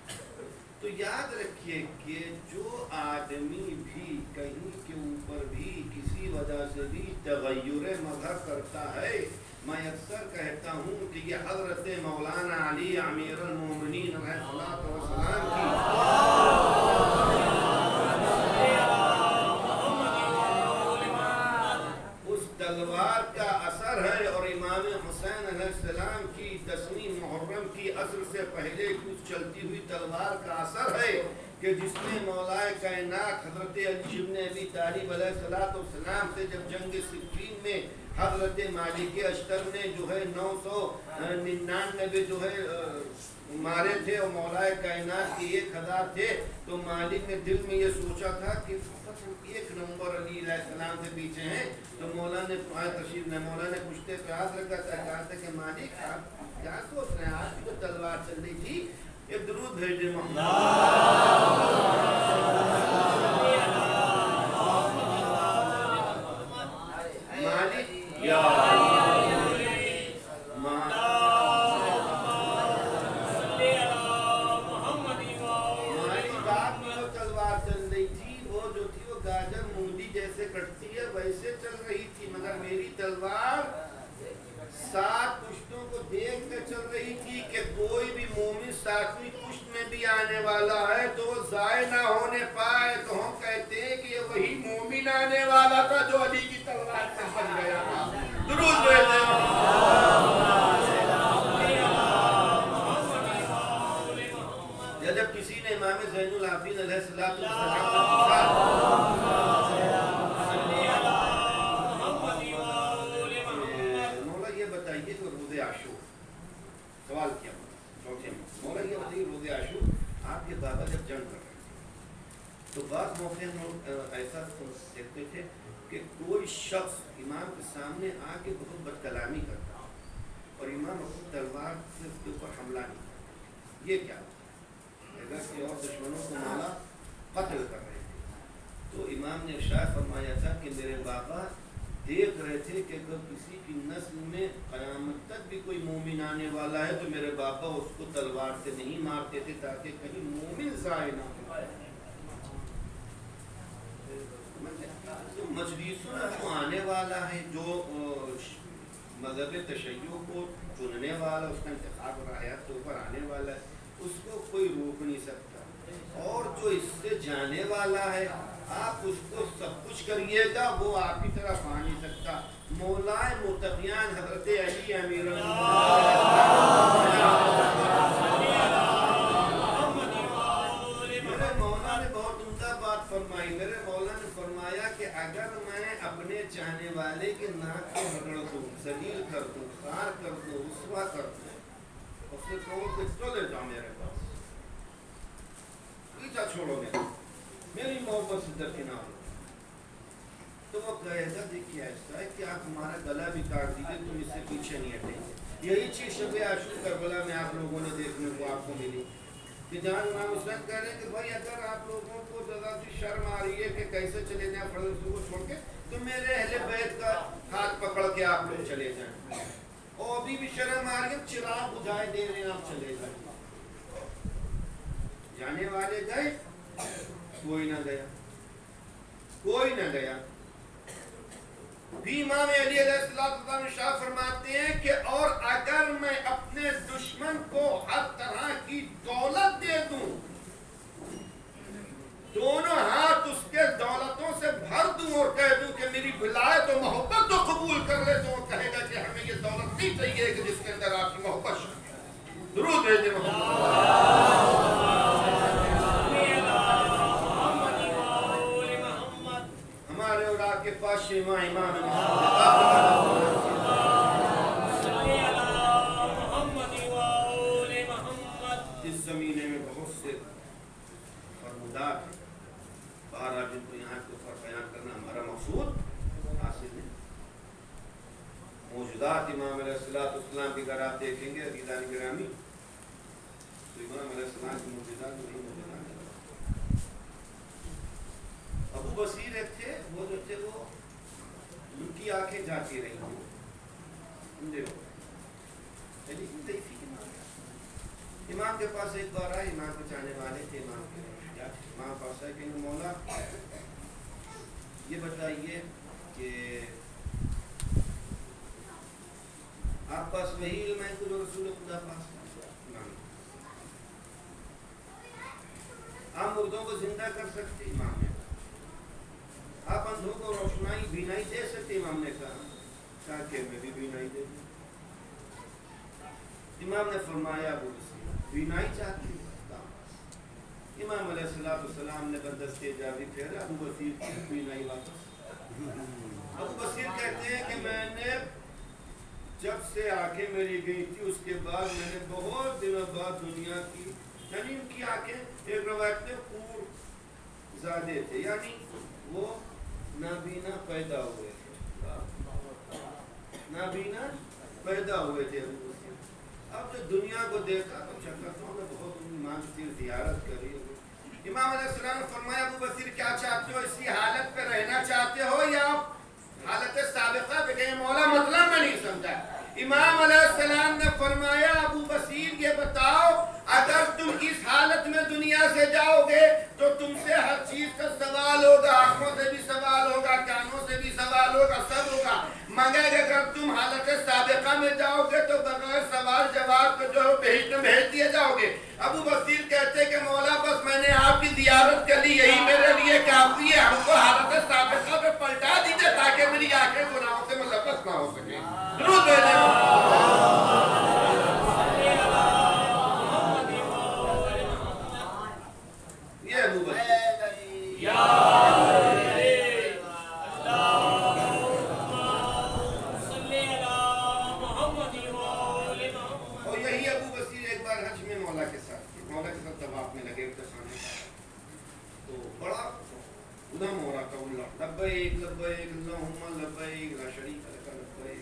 تو یاد رکھیے کہ جو آدمی بھی کہیں کے اوپر بھی کسی وجہ سے بھی تغیر مذہب کرتا ہے، میں اکثر کہتا ہوں کہ یہ حضرت مولانا علی امیر المومنین علیہ الصلوۃ والسلام کی اس تلوار کا اثر ہے، اور امام حسین علیہ السلام کی 10ویں محرم کی عصر سے پہلے کچھ چلتی ہوئی تلوار کا اثر ہے کہ جس میں مولا کائنات حضرت علی بن ابی طالب علیہ السلام سے جب جنگ صفین میں حضرت مالک اشتر نے جو ہے 999 جو ہے مارے تھے اور مولا کائنات کے 1000 تھے، تو مالک نے دل میں یہ سوچا تھا کہ فقط ہم 1 نمبر علی علیہ السلام سے پیچھے ہیں، تو مولا نے تشریف نے مولا نے پوچھتے پہ ہاتھ رکھا تھا، کہا تھا کہ مالک آپ کیا سوچ رہے ہیں؟ آپ کی جو تلوار چل رہی تھی، ایک درود بھیج دے محمد مالک یا ویسے چل رہی تھی، مگر میری تلوار 7 پشتوں کو دیکھ کر چل رہی تھی کہ کوئی بھی مومن 7ویں پشت میں بھی آنے والا ہے تو وہ ضائع نہ ہونے پائے، تو ہم کہتے ہیں کہ یہ وہی مومن آنے والا تھا جو علی کی تلوار سے بچ گیا تھا۔ درود بھیجیں۔ جب کسی نے امام زین العابدین علیہ السلام سے پوچھا سوال کیا چوتھے میں، مولا یہ بتائیے روز عاشور آپ کے بابا جب جنگ کر رہے تھے تو بعض موقع ہم ایسا دیکھتے تھے کہ کوئی شخص امام کے سامنے آ کے بہت بد کلامی کرتا اور امام اپنی تلوار سے اس کے اوپر حملہ نہیں کرتا، یہ کیا اگر کہ اور دشمنوں کو مولا قتل کر رہے تھے تو امام نے ارشاد فرمایا تھا کہ میرے بابا دیکھ رہے تھے کہ اگر کسی کی نسل میں قیامت تک بھی کوئی مومن آنے والا ہے تو میرے باپا اس کو تلوار سے نہیں مارتے تھے تاکہ کہیں مومن ضائع نہ ہو۔ مجلسوں میں جو آنے والا ہے، جو مذہب تشیع کو چننے والا، اس کا انتخاب رعایت کے اوپر آنے والا ہے، اس کو کوئی روک نہیں سکتا، اور جو اس سے جانے والا ہے آپ اس کو سب کچھ کریے گا وہ آپ کی طرف آ نہیں سکتا۔ مولا متقیان حضرت علی امیر میرے مولا نے بہت عمدہ بات فرمائی، میرے مولا نے فرمایا کہ اگر میں اپنے چاہنے والے کے ناک کو رگڑ دوں، ذلیل کر دوں، خار کر دوں، رسوا کر دوں، اس سے کہوں کہ چلے جاؤ میرے پاس، پیچھا چھوڑو میری محبت سے درکنار ہو، تو وہ کہے گا دیکھیے ایسا ہے کہ آپ ہمارا گلا بھی کاٹ دیجیے، تم اس سے پیچھے نہیں ہٹیں گے۔ یہی چیز شب عاشور کربلا میں آپ لوگوں نے دیکھنے کو آپ کو ملی کہ جہاں امام حسین کہہ رہے ہیں کہ بھائی اگر آپ لوگوں کو ذرا سی شرم آ رہی ہے کہ کیسے چلے جائیں فرض کو چھوڑ کے، تو میرے اہل بیت کا ہاتھ پکڑ کے آپ لوگ چلے جائیں، اور ابھی بھی شرم آ رہی ہے چراغ بجھائے دے رہے ہیں آپ چلے جائیں۔ جانے والے گئے، کوئی نہ گیا، کوئی نہ گیا۔ بھی امام علی علیہ السلام شاہ فرماتے ہیں کہ اور اگر میں اپنے دشمن کو ہر طرح کی دولت دے دوں، دونوں ہاتھ اس کے دولتوں سے بھر دوں اور کہہ دوں کہ میری ولایت و محبت تو قبول کر لے، تو وہ کہے گا کہ ہمیں یہ دولت نہیں چاہیے کہ جس کے اندر آپ کی محبت شامل۔ درود بھیجیں محمد۔ ہمارے اور آپ کے پاس شیما امام اس زمینے میں بہت سے موجودات ہیں. بہرحال جن کو یہاں کے اوپر بیان کرنا ہمارا مقصود حاصل ہے. موجودات امام علیہ السلام کی اگر آپ دیکھیں گے عزیزان گرامی تو امام علیہ السلام کی موجودات وہی موجودات ہیں. ابو بصیر ایک تھے وہ جو تھے وہ ان کی آنکھیں جاتی رہی ہیں اندھے ہو گئے لیکن ضعیفی کے معنی. امام کے پاس ایک بار آئے, امام کے چاہنے والے تھے, امام پاس آئے کہ مولا یہ بتائیے کہ آپ پاس وہی علم ہے کہ جو رسول خدا پاس ہے؟ آپ مردوں کو زندہ کر سکتے؟ امام نے کہا. آپ اندھوں کو روشنائی بینائی دے سکتے؟ امام نے کہا کہ میں بھی بینائی دے دوں. امام نے فرمایا ابو بصیر بینائی چاہتی ہے؟ امام علیہ السلام نے بردستے جاری پھیرا, ابو بصیر کی بینائی واپس. ابو بصیر کہتے ہیں کہ میں نے جب سے آنکھیں میری گئی تھی اس کے بعد میں نے بہت دنوں بعد دنیا کی, یعنی ان کی آنکھیں ایک روایت میں پور زادے تھے, یعنی وہ نابینا پیدا ہوئے تھے, نابینا پیدا ہوئے تھے. اب جو دنیا کو دیکھا تو چکرتوں نے بہت امام کی زیارت کری. امام علیہ السلام نے فرمایا ابو بصیر کیا چاہتے ہو, اسی حالت پہ رہنا چاہتے ہو یا حالت سابقہ پہ؟ کہ مولا مطلب میں نہیں سمجھا. امام علیہ السلام نے فرمایا ابو بصیر یہ بتاؤ اگر تم اس حالت میں دنیا سے جاؤ گے تو تم سے ہر چیز کا سوال ہوگا, آنکھوں سے بھی سوال ہوگا, کانوں سے بھی سوال ہوگا, سب ہوگا, مگر اگر تم حالت سابقہ میں جاؤ گے تو بغیر سوال جواب کے جو بھیج دیے جاؤ گے. ابو بصیر کہتے کہ مولا بس میں نے آپ کی زیارت کر لی, یہی میرے لیے کافی ہے, ہم کو حالت سابقہ پہ پلٹا دیجیے تاکہ میری آنکھیں گناہوں سے ملبس نہ ہو سکے. درود بھیجیں. یہ ابو بصیر اور یہی ابو بصیر ایک بار حج میں مولا کے ساتھ طواف میں لگے ہوئے تو بڑا ادھم ہو رہا تھا. لبیک لبیک اللہم لبیک لا شریک لک لبیک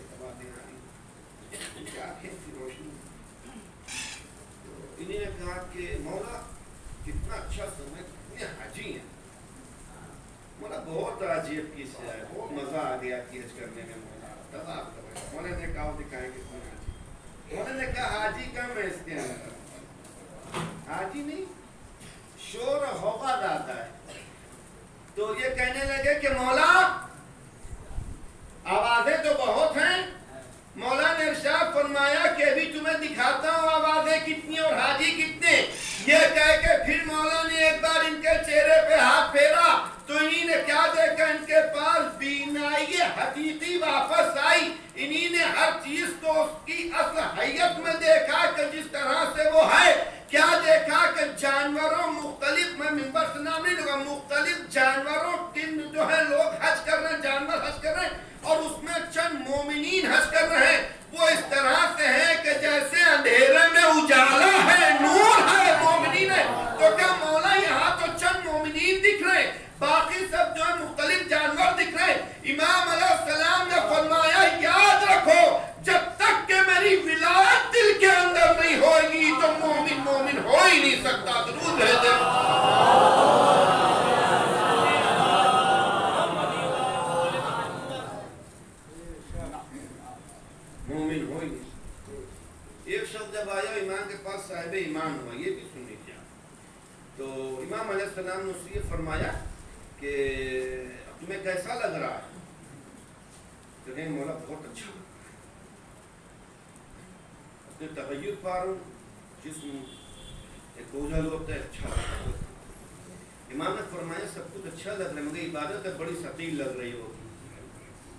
کی آنکھیں کی روشنی. انہیں نے کہا کہ مولا کتنا اچھا سمے, کتنے حاجی ہیں. مولا بہت عجیب کی سے ہے, بہت مزہ آ گیا کہ حج کرنے میں. مولا طواف کر رہے, مولا نے کہا دکھائیں گے کون حاجی. مولا نے کہا حاجی کم ہے اس کے اندر, حاجی نہیں شور ہوگا زیادہ ہے. تو یہ کہنے لگے کہ مولا آوازیں تو بہت ہیں. مولا نے ارشاد فرمایا کہ ابھی تمہیں دکھاتا ہوں آوازیں کتنی اور حاجی کتنے. یہ کہہ کے پھر مولا نے ایک بار ان کے چہرے پہ ہاتھ پھیرا تو انہی نے کیا دیکھا, ان کے پاس بینائی حقیقی واپس آئی. انہی نے ہر چیز کو اس کی اصل حیت میں دیکھا کہ جس طرح سے وہ ہے. کیا دیکھا کہ جانوروں مختلف, میں منبر سے نام نہیں لوں, مختلف جانوروں کی جو ہے لوگ حج کر رہے ہیں, جانور حج کر رہے ہیں, اور اس میں چند مومنین حج کر رہے ہیں. وہ اس طرح سے ہیں کہ جیسے اندھیرے میں اجالا ہے, نور ہے, مومنین ہے. تو کیا مولا یہاں تو چند مومنین دکھ رہے ہیں, باقی سب جو ہے مختلف جانور دکھ رہے ہیں. امام علیہ السلام نے فرمایا یاد رکھو جب تک کہ میری ولایت دل کے اندر نہیں ہوگی تو مومن مومن ہو ہی نہیں سکتا. درود بھیجیں. مومن ہو ہی نہیں. ایک شخص جب آیا ایمان کے پاس صاحب ایمان ہوا, یہ بھی سن لیجیے. تو امام علیہ السلام نے اس سے یہ فرمایا کہ تمہیں کیسا لگ رہا ہے؟ تو کہیں مولا بہت اچھا, اپنے تغیر پا رہا ہوں, جسم ایک بوجھل ہوتا ہے, اچھا لگ رہا ہے. امام نے فرمایا سب کچھ اچھا لگ رہا ہے مگر عبادت بڑی ثقیل لگ رہی ہوگی,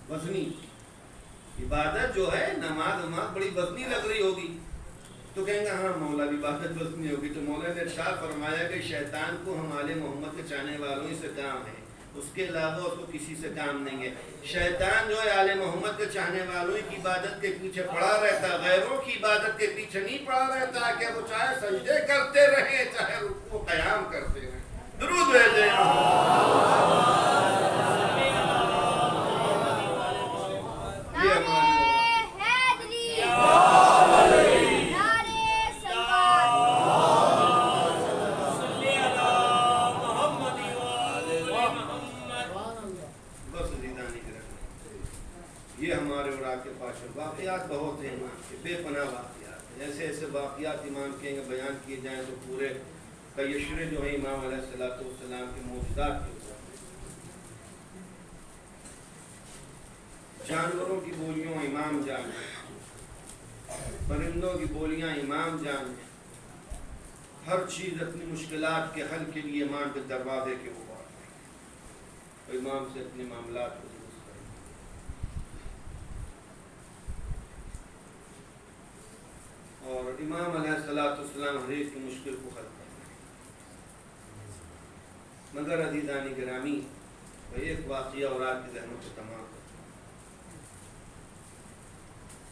وزنی. عبادت جو ہے نماز بڑی وزنی لگ رہی ہوگی. تو کہیں گے ہاں مولا عبادت وزنی ہوگی. تو مولا نے ارشاد فرمایا کہ شیطان کو ہم آل محمد کے چاہنے والوں ہی سے کام ہے, اس کے علاوہ اس کو کسی سے کام نہیں ہے. شیطان جو ہے آل محمد کے چاہنے والوں کی عبادت کے پیچھے پڑا رہتا, غیروں کی عبادت کے پیچھے نہیں پڑا رہتا, کہ وہ چاہے سجدے کرتے رہیں چاہے رکوع قیام کرتے رہیں. درود بھیجیں. یہ ہمارے اور آپ کے پاس واقعات بہت ہیں امام کے، بے پناہ واقعات ہیں. ایسے ایسے واقعات امام کے بیان کیے جائیں تو پورے کیشرے جو ہیں امام علیہ السلام کے موجودات کے اوپر. جانوروں کی بولیوں امام جان ہیں، پرندوں کی بولیاں امام جان ہیں. ہر چیز اپنی مشکلات کے حل کے لیے امام کے دروازے کے اوپر اور امام سے اپنے معاملات کو درست کریں. اور امام علیہ السلام ہر ایک کی مشکل کو حل کریں. مگر عزیزان گرامی ایک واقعہ اور آپ کی ذہنوں کو تمام.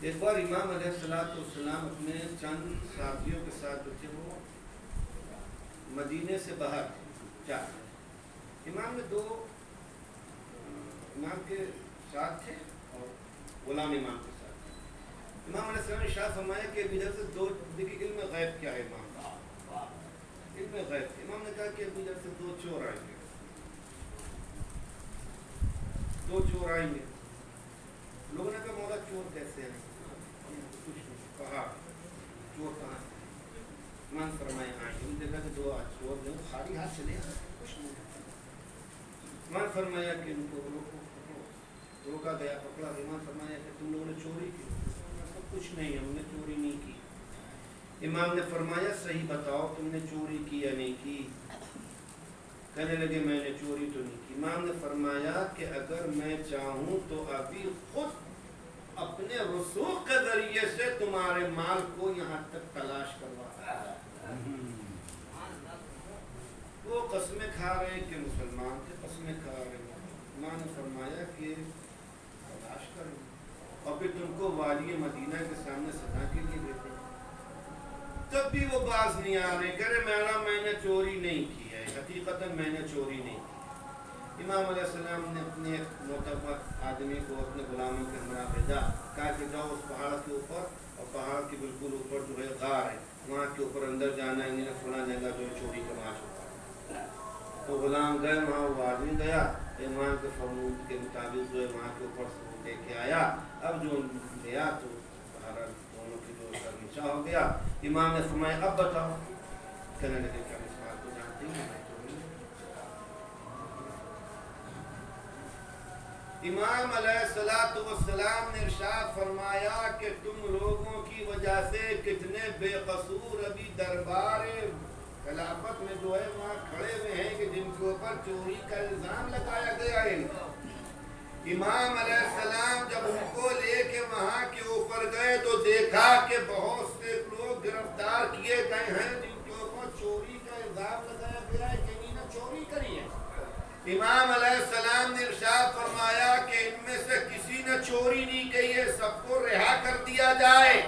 ایک بار امام علیہ السلام اپنے چند ساتھیوں کے ساتھ جو تھے وہ مدینے سے باہر تھے. امام میں دو امام کے ساتھ تھے اور غلام امام کے ساتھ تھے. امام علیہ السلام نے شاہ فرمایا کہ ادھر سے دو دیکھیں علم غیب کیا ہے. امام علم غیب. امام نے کہا کہ ادھر سے دو چور آئیں گے. لوگوں نے کہا مولا چور کیسے ہیں؟ کچھ کہا چور کہاں سے؟ ایمان فرمایا آئیں گے. دیکھا کہ دو چور جو خالی ہاتھ چلے آئے کچھ نہیں. ایمان فرمایا کہ ان کو روکا گیا, پکڑا. ایمان فرمایا کہ تم لوگوں نے چوری کی؟ کچھ نہیں, ہم نے چوری نہیں کی. امام نے فرمایا صحیح بتاؤ تم نے چوری کی یا نہیں کی؟ کہنے لگے میں نے چوری تو نہیں کی. امام نے فرمایا کہ اگر میں چاہوں تو ابھی خود اپنے رسوخ کے ذریعے سے تمہارے مال کو یہاں تک تلاش کروا. وہ قسمیں کھا رہے کہ مسلمان تھے, قسمیں کھا رہے. امام نے فرمایا کہ تلاش کریں اور پھر تم کو والی مدینہ کے سامنے سزا کے لیے دیتے. تب بھی وہ باز نہیں آ رہے. کہہ رہے مولا میں نے چوری نہیں کی ہے, حقیقتاً میں نے چوری نہیں کی. امام علیہ السلام نے اپنے ایک معتبر آدمی کو اپنے غلاموں کے ہمراہ بھیجا. کہا کہ جاؤ اس پہاڑ کے اوپر, اور پہاڑ کے بالکل اوپر جو ہے غار ہے, وہاں کے اوپر اندر جانا ہے. انہیں فلاں جگہ جو ہے چوری کا معاش ہوتا ہے. تو غلام گئے وہاں, وہ آدمی گیا, امام کے فرمود کے مطابق جو ہے وہاں کے اوپر سے وہ لے کے آیا. اب جو لیا تو دونوں کی جو سر نیچا ہو گیا. امام نے فرمایا اب بتاؤ. کہنے لگے کہ ہم اس بات کو جانتے ہیں. امام علیہ السلام نے ارشاد فرمایا کہ تم لوگوں کی وجہ سے کتنے بے قصور ابھی دربار خلافت میں جو ہے وہاں کھڑے ہوئے ہیں کہ جن کے اوپر چوری کا الزام لگایا گیا ہے. امام علیہ السلام جب ان کو لے کے وہاں کے اوپر گئے تو دیکھا کہ بہت سے لوگ گرفتار کیے گئے ہیں جن کے اوپر چوری کا الزام لگایا گیا ہے کہ انہوں نے چوری کری ہے. امام علیہ السلام نے ارشاد فرمایا کہ ان میں سے کسی نے چوری نہیں کی ہے, سب کو رہا کر دیا جائے,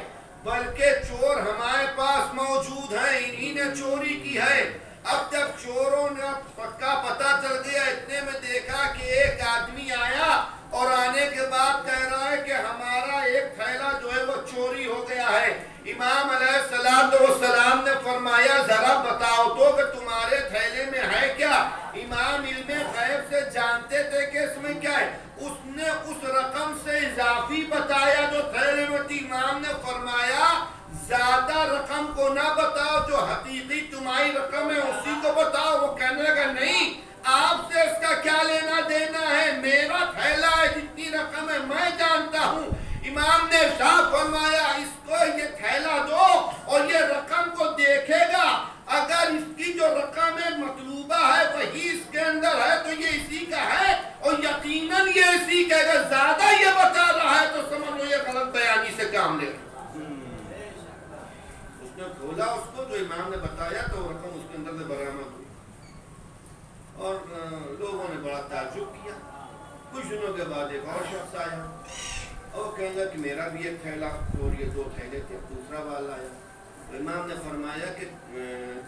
بلکہ چور ہمارے پاس موجود ہیں, انہی نے چوری کی ہے. اب جب چوروں نے پکا پتہ چل گیا, اتنے میں دیکھا کہ ایک آدمی آیا اور آنے کے بعد کہہ رہا ہے کہ ہمارا ایک تھیلا جو ہے وہ چوری ہو گیا ہے. امام علیہ السلام نے فرمایا ذرا بتاؤ تو کہ تمہارے تھیلے میں ہے کیا؟ امام علم غیب سے جانتے تھے کہ اس میں کیا ہے. اس نے اس رقم سے اضافی بتایا جو تھیلے میں تھی. امام نے فرمایا زیادہ رقم کو نہ بتاؤ, جو حقیقی تمہاری رقم ہے اسی کو بتاؤ. وہ کہنے لگا نہیں, آپ سے اس کا کیا لینا دینا ہے, میرا تھیلا ہے, جتنی رقم ہے میں جانتا ہوں. امام نے ارشاد فرمایا اس کو یہ تھیلا دو اور یہ رقم کو دیکھے گا, اگر اس کی جو رقم ہے مطلوبہ ہے وہی اس کے اندر ہے تو یہ اسی کا ہے, اور یقیناً یہ اسی کا ہے. اگر زیادہ یہ بتا رہا ہے تو سمجھ لو یہ غلط بیانی سے کام لے رہا. اس نے کھولا اس کو جو امام نے بتایا تو رقم اس کے اندر سے برآمد ہوئی, اور لوگوں نے بڑا تعجب کیا. کچھ دنوں کے بعد ایک اور شخص آیا اور کہنے لگا کہ میرا بھی ایک تھیلا, اور یہ دو تھیلے تھے. دوسرا والا آیا, امام نے فرمایا کہ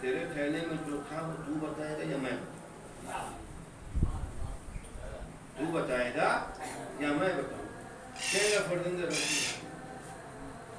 تیرے تھیلے میں جو تھا وہ تو بتائے گا یا میں بتاؤں؟ تو بتائے گا یا میں بتاؤں؟ کہے گا فرزند رسول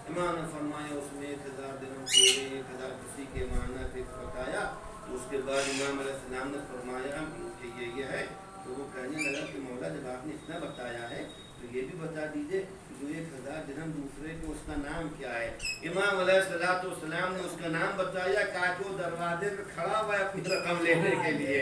امام نے فرمایا اس میں 1000 درہم پورے 1000 کسی کے معنی پہ بتایا. تو اس کے بعد امام علیہ السلام نے فرمایا کہ یہ ہے. تو وہ کہنے لگا کہ مولا جب آپ نے اتنا بتایا ہے تو یہ بھی بتا دیجئے جو 1000 درہم دوسرے کو اس کا نام کیا ہے. امام علیہ السلام نے اس کا نام بتایا. کہا کہ وہ دروازے پہ کھڑا ہوا ہے اپنی رقم لینے کے لیے.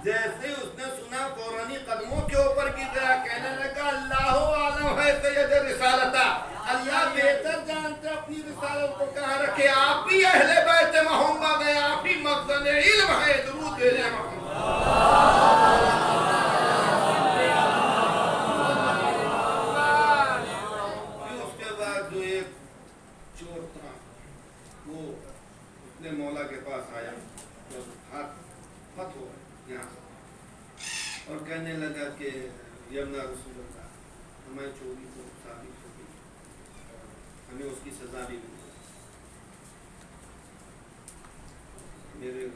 جیسے ہی اس نے سنا فوراً قدموں کے اوپر گر گیا. کہنے لگا اللہ عالم ہے سید رسالتہ, اللہ بہتر جانتے اپنی رسالت کو کہاں رکھے. آپ بھی اہل بیت محمد ہیں, آپ ہی مخزن علم ہے. درود بھیجے محمد. مولا کے پاس آیا تو ہاتھ پت ہو یہاں سے اور کہنے لگا کہ یمنا رسول اللہ ہمیں چوری کو ثابت ہو گئی, ہمیں اس کی سزا بھی ملی, میرے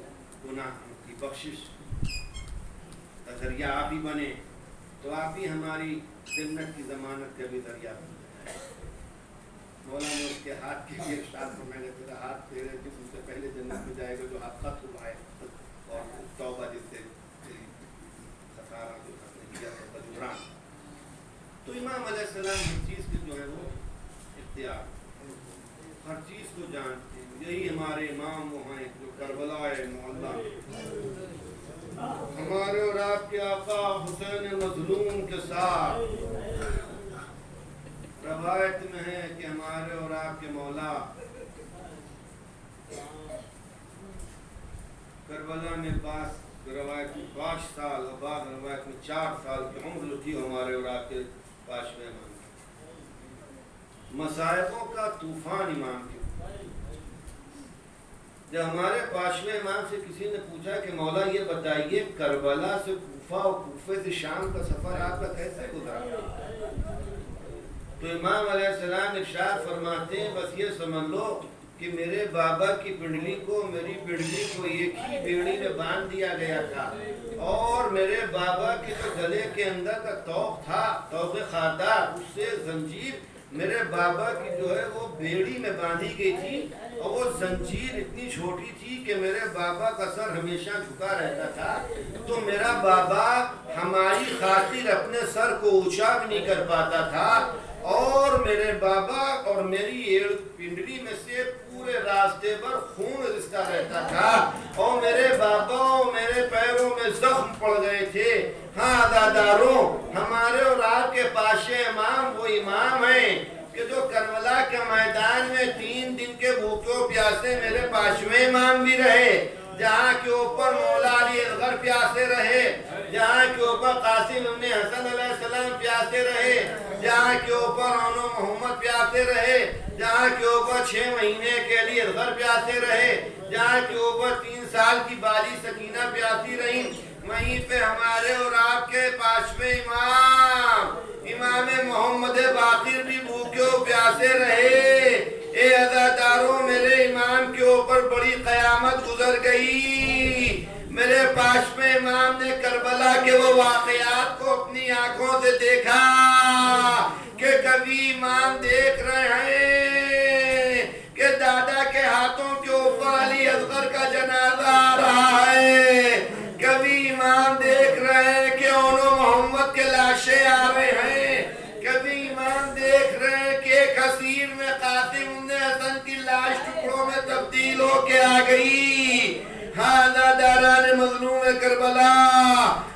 گناہ کی بخشش کا ذریعہ آپ ہی بنے تو آپ ہی ہماری جنت کی ضمانت کا بھی ذریعہ بنے. مولا نے اس کے ہاتھ کے لیے ارشاد فرمایا تیرا ہاتھ تیرے جسم سے پہلے جنت میں جائے گا جو ہاتھ خط ہوا ہے اور توبہ جس سے سفارہ جو خط نے کیا ہے بدوران. تو امام علیہ السلام ہر چیز کے جو ہے وہ اختیار, ہر چیز کو جانتے ہیں. یہی ہمارے امام وہ ہیں جو کربلا معلیٰ ہمارے اور آپ کے آقا حسین مظلوم کے ساتھ روایت میں ہے کہ ہمارے اور آپ کے مولا کربلا میں روایت میں 5 سال اور بعد روایت میں 4 سال کی عمر جو تھی ہمارے اور آپ کے پاشوے امام, مصائبوں کا طوفان امام کے. جب ہمارے پاشوے امام سے کسی نے پوچھا کہ مولا یہ بتائیے کربلا سے کوفہ اور کوفے سے شام کا سفر آپ کا کیسے گزرا, تو امام علیہ السلام ارشاد فرماتے ہیں بس یہ سمجھ لو کہ میرے بابا کی پنڈلی کو میری پنڈلی کو ایک ہی بیڑی میں باندھ دیا گیا تھا اور میرے بابا کے جو گلے کے اندر کا توق تھا توق خاردار اس سے زنجیر میرے بابا کی جو ہے وہ بیڑی میں باندھی گئی تھی اور وہ زنجیر اتنی چھوٹی تھی کہ میرے بابا کا سر ہمیشہ جھکا رہتا تھا. تو میرا بابا ہماری خاطر اپنے سر کو اونچا بھی نہیں کر پاتا تھا اور میرے بابا اور میری پنڈلی میں سے پورے راستے پر خون رستا رہتا تھا اور میرے بابا اور میرے پیروں میں زخم پڑ گئے تھے. ہاں عزاداروں, ہمارے اور آپ کے پاشے امام وہ امام ہیں کہ جو کربلا کے میدان میں 3 دن کے بھوکے پیاسے میرے پاشوے امام بھی رہے, جہاں کے اوپر مولا علی اصغر پیاسے رہے, جہاں کے اوپر قاسم ابن حسن علیہ السلام پیاسے رہے, جہاں کے اوپر اونو محمد پیاسے رہے, جہاں کے اوپر 6 مہینے کے لیے اصغر پیاسے رہے, جہاں کے اوپر 3 سال کی بالی سکینہ پیاسی رہی. وہیں پہ ہمارے اور آپ کے پاشوے امام محمد باقر بھی بھوکے و پیاسے رہے. اے عزاداروں, میرے امام کے اوپر بڑی قیامت گزر گئی. میرے پاشوے امام نے کربلا کے وہ واقعات کو اپنی آنکھوں سے دیکھا کہ کبھی امام دیکھ رہے ہیں کہ دادا کے ہاتھوں کے اوپر علی اصغر کا جنازہ آ رہا ہے, کبھی امام دیکھ رہے ہیں کہ اونو محمد کے لاشیں آ رہے ہیں, کبھی امام دیکھ رہے ہیں کہ ایک حسیر میں قاسم ابن حسن کی لاش ٹکڑوں میں تبدیل ہو کے آ گئی. ہاں داران مظلوم کربلا,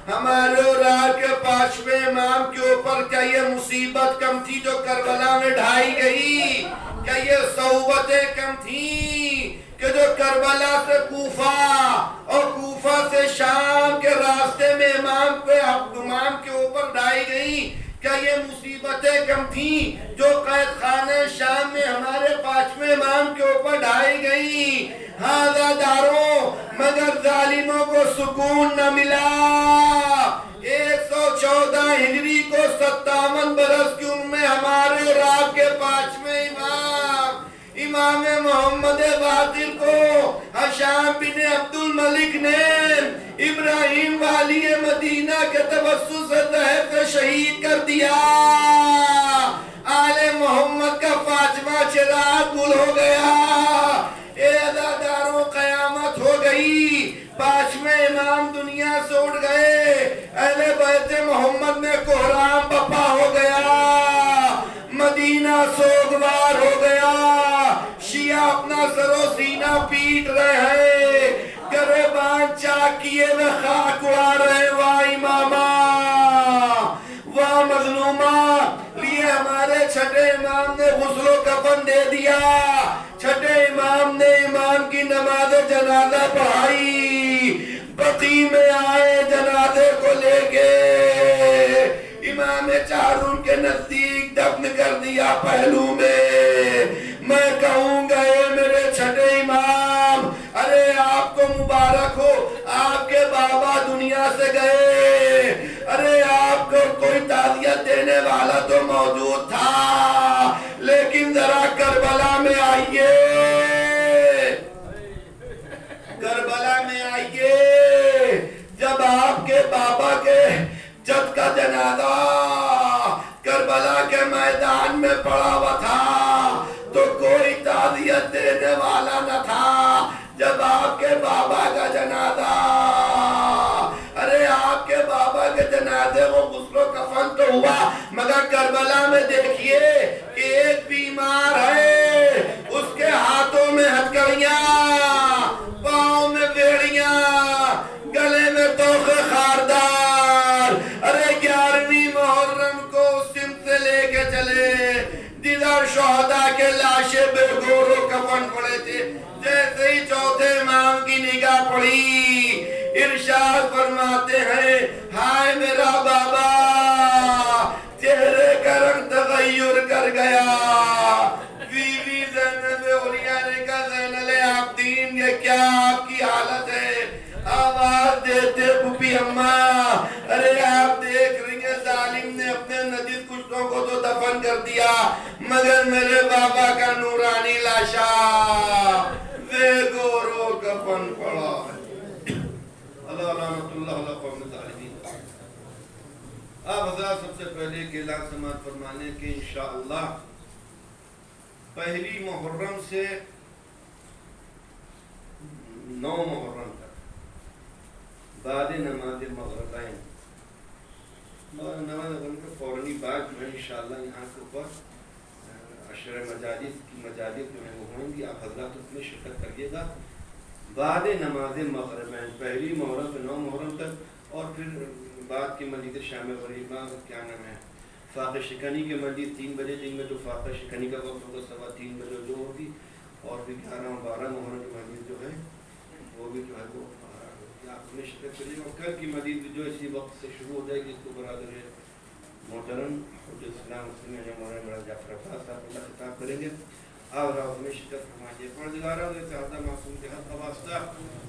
ہمارے اور آپ کے پاشوے امام کے اوپر کیا یہ مصیبت کم تھی جو کربلا میں ڈھائی گئی؟ کیا یہ صعوبتیں کم تھیں کہ جو کربلا سے کوفہ اور کوفہ سے شام کے راستے میں امام کے اوپر ڈھائی گئی؟ کیا یہ مصیبتیں کم تھیں جو قید خانہ شام میں ہمارے پاشوے امام کے اوپر ڈھائی گئی؟ ہاں عزاداروں, مگر ظالموں کو سکون نہ ملا. 114 ہجری کو 57 برس کی عمر میں ہمارے اور آپ کے پاشوے امام محمد باقر کو حشام بن عبد الملک نے ابراہیم والی مدینہ کے توسط سے تحت شہید کر دیا، آل محمد کا 5واں چراغ گل ہو گیا، اے عزاداروں قیامت ہو گئی، 5ویں امام دنیا سے اٹھ گئے، اہل بیت محمد میں کوہرام بپا ہو گیا، مدینہ سوگوار ہو گیا، شیعہ اپنا سر و سینہ پیٹ رہے ہیں، گریبان چاک کیے میں خاک اڑا رہے، واہ امامہ واہ مظلومہ، لیے ہمارے چھٹے امام نے غسل و کفن دے دیا، چھٹے امام نے امام کی نماز جنازہ پڑھائی، بقی میں آئے جنازے کو لے کے، امام چارون کے نزدیک دفن کر دیا پہلو میں کہوں گا اے میرے چھٹے امام، ارے آپ کو مبارک ہو، آپ کے بابا دنیا سے گئے، ارے آپ کو کوئی تعزیت دینے والا تو موجود تھا، لیکن ذرا کربلا میں آئیے، کربلا میں آئیے، جب آپ کے بابا کے جد کا جنازہ کربلا کے میدان میں پڑا ہوا تھا تو کوئی تعزیت دینے والا نہ تھا، جب آپ کے بابا کا جنازہ، ارے آپ کے بابا کے جنازے کو غسل و کفن تو ہوا، مگر کربلا میں دیکھیے کہ ایک بیمار ہے، اس کے ہاتھوں میں ہتھکڑیاں، پاؤں میں بیڑیاں، گلے میں توق خاردار، ارے 11ویں محرم کو سمت سے لے کے چلے، دیدار شہداء کے لاشیں بے گور و کفن پڑے تھے، جیسے ہی چوتھے امام کی نگاہ پڑی، ارشاد فرماتے ہیں، ہائے میرا بابا، چہرے کا رنگ تغیر کر گیا، بیوی زینب اولیاء نے کہا زین العابدین یہ کیا آپ کی حالت ہے، آواز دیتے پھوپھی اماں، ارے آپ دیکھ رہی ہیں ظالم نے اپنے نجس کشتوں کو تو دفن کر دیا، مگر میرے بابا کا نورانی لاشا بے گورو کفن پڑا ہے، اللہ رحمت اللہ علیہ قوم ظالمین۔ آپ حضرات سب سے پہلے کہ اعلان سماعت فرمانے کہ انشاءاللہ پہلی محرم سے 9 محرم تک بعد نماز مغربین نماز مغرب کے فوراً بعد جو ہے انشاءاللہ یہاں کے اوپر عشر مجالس کی مجالس جو ہیں وہ ہوں گی، آپ حضرات اس میں شرکت کریے گا بعد نماز مغربین، پہلی محرم سے 9 محرم تک، اور پھر بعد کی مجلس شام غریبہ کیا نام ہے فاقہ شکنی کے مجلس 3 بجے، دن میں جو فاقہ شکنی کا وقت ہوگا 3:15 بجے جو ہوگی، اور پھر 11 اور 12 محرم کی مجلس جو ہے وہ بھی جو ہے وہ آپ نے شرکت کریے گا، اور کل کی مجلس جو اسی وقت سے شروع ہو جائے گی، اس کو برادر محترم حجت اسلام مسلم مولانا مرزا جعفر عباس صاحب اللہ خطاب کریں گے، اور آپ میں شرکت فرمائیے۔ پروردگارہ اتحادہ معصوم کے حق کا واسطہ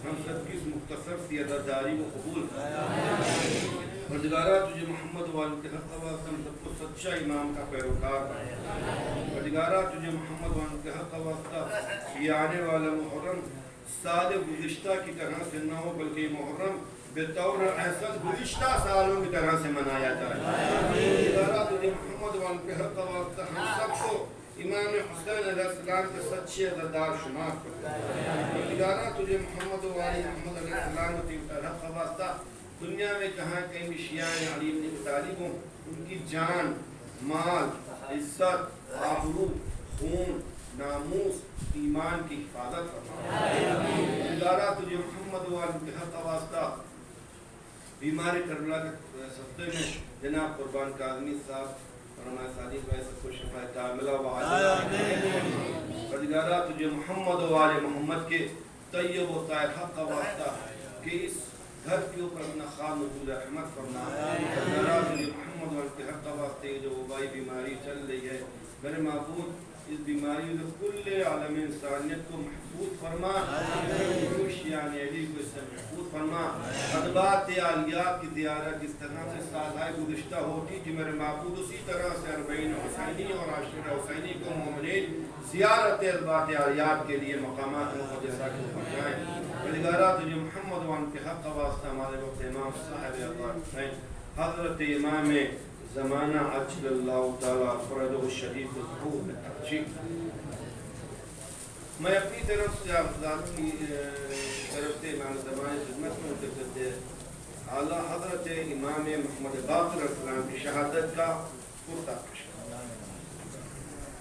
ہم سب کی اس مختصر سی عزاداری کو قبول پروردگارہ تجھے محمد والد کے حق کا واسطہ ہم سب کو سچا امام کا پیروکار پروردگارہ تجھے محمد والد کے حق کا واسطہ یہ آنے والا محرم سال گزشتہ کی طرح سے نہ ہو، بلکہ محرم بطور احسن گزشتہ سالوں کی طرح سے منایا جائے۔ پروردگارہ تجھے محمد والد کے حق کا واسطہ ہم سب کو امام حسین علیہ السلام کے سچے عزادار شمار کرتا ہے۔ پروردگارہ تجھے محمد والد محمد علیہ السلام کے حق کا واسطہ دنیا میں جہاں کہیں بھی شیعہ علی ابن طالب ہوں، ان کی جان، مال، عزت، آبرو، خون، ناموس، ایمان کی حفاظت فرما۔ پروردگارہ تجھے محمد والد کے حق کا واسطہ بیمار کربلا کے سفتے میں جناب قربان کاظمی صاحب فرمائے صادق بھائی سب کو شفاء کاملہ و عاجلہ پروردگارہ تجھے محمد و آل محمد کے طیب و طاہر حق کا واسطہ کہ اس گھر کے اوپر اپنا خواہ نزول رحمت فرما۔ پروردگارہ تجھے محمد و آل کے حق کا واسطے جو وبائی بیماری چل رہی ہے میرے معبود اس بیماری کو کل عالم انسانیت کو محفوظ فرما، یعنی علی کو اس سے محفوظ فرما، ادبات عالیات کی زیارت اس طرح سے سالہ گزشتہ ہوتی کہ میرے معبود اسی طرح سے 40 حسینی اور عاشر حسینی کو مومنین زیارت ادبات عالیات کے لیے مقامات مقدسہ کو پہنچائیں۔ بلغارہ تجھے محمد وان کے حق واسطہ ہمارے وقت امام صاحب اقبال حسین حضرت امام زمانہ عجل اللہ تعالیٰ فرد الشریف ظہور میں ترجیح۔ میں اپنی طرف سے آپ ذات کی طرف سے امام زمانہ خدمت میں منتقل اعلیٰ حضرت امام محمد باقر السلام کی شہادت کا پرتہ پیش کرتا ہوں۔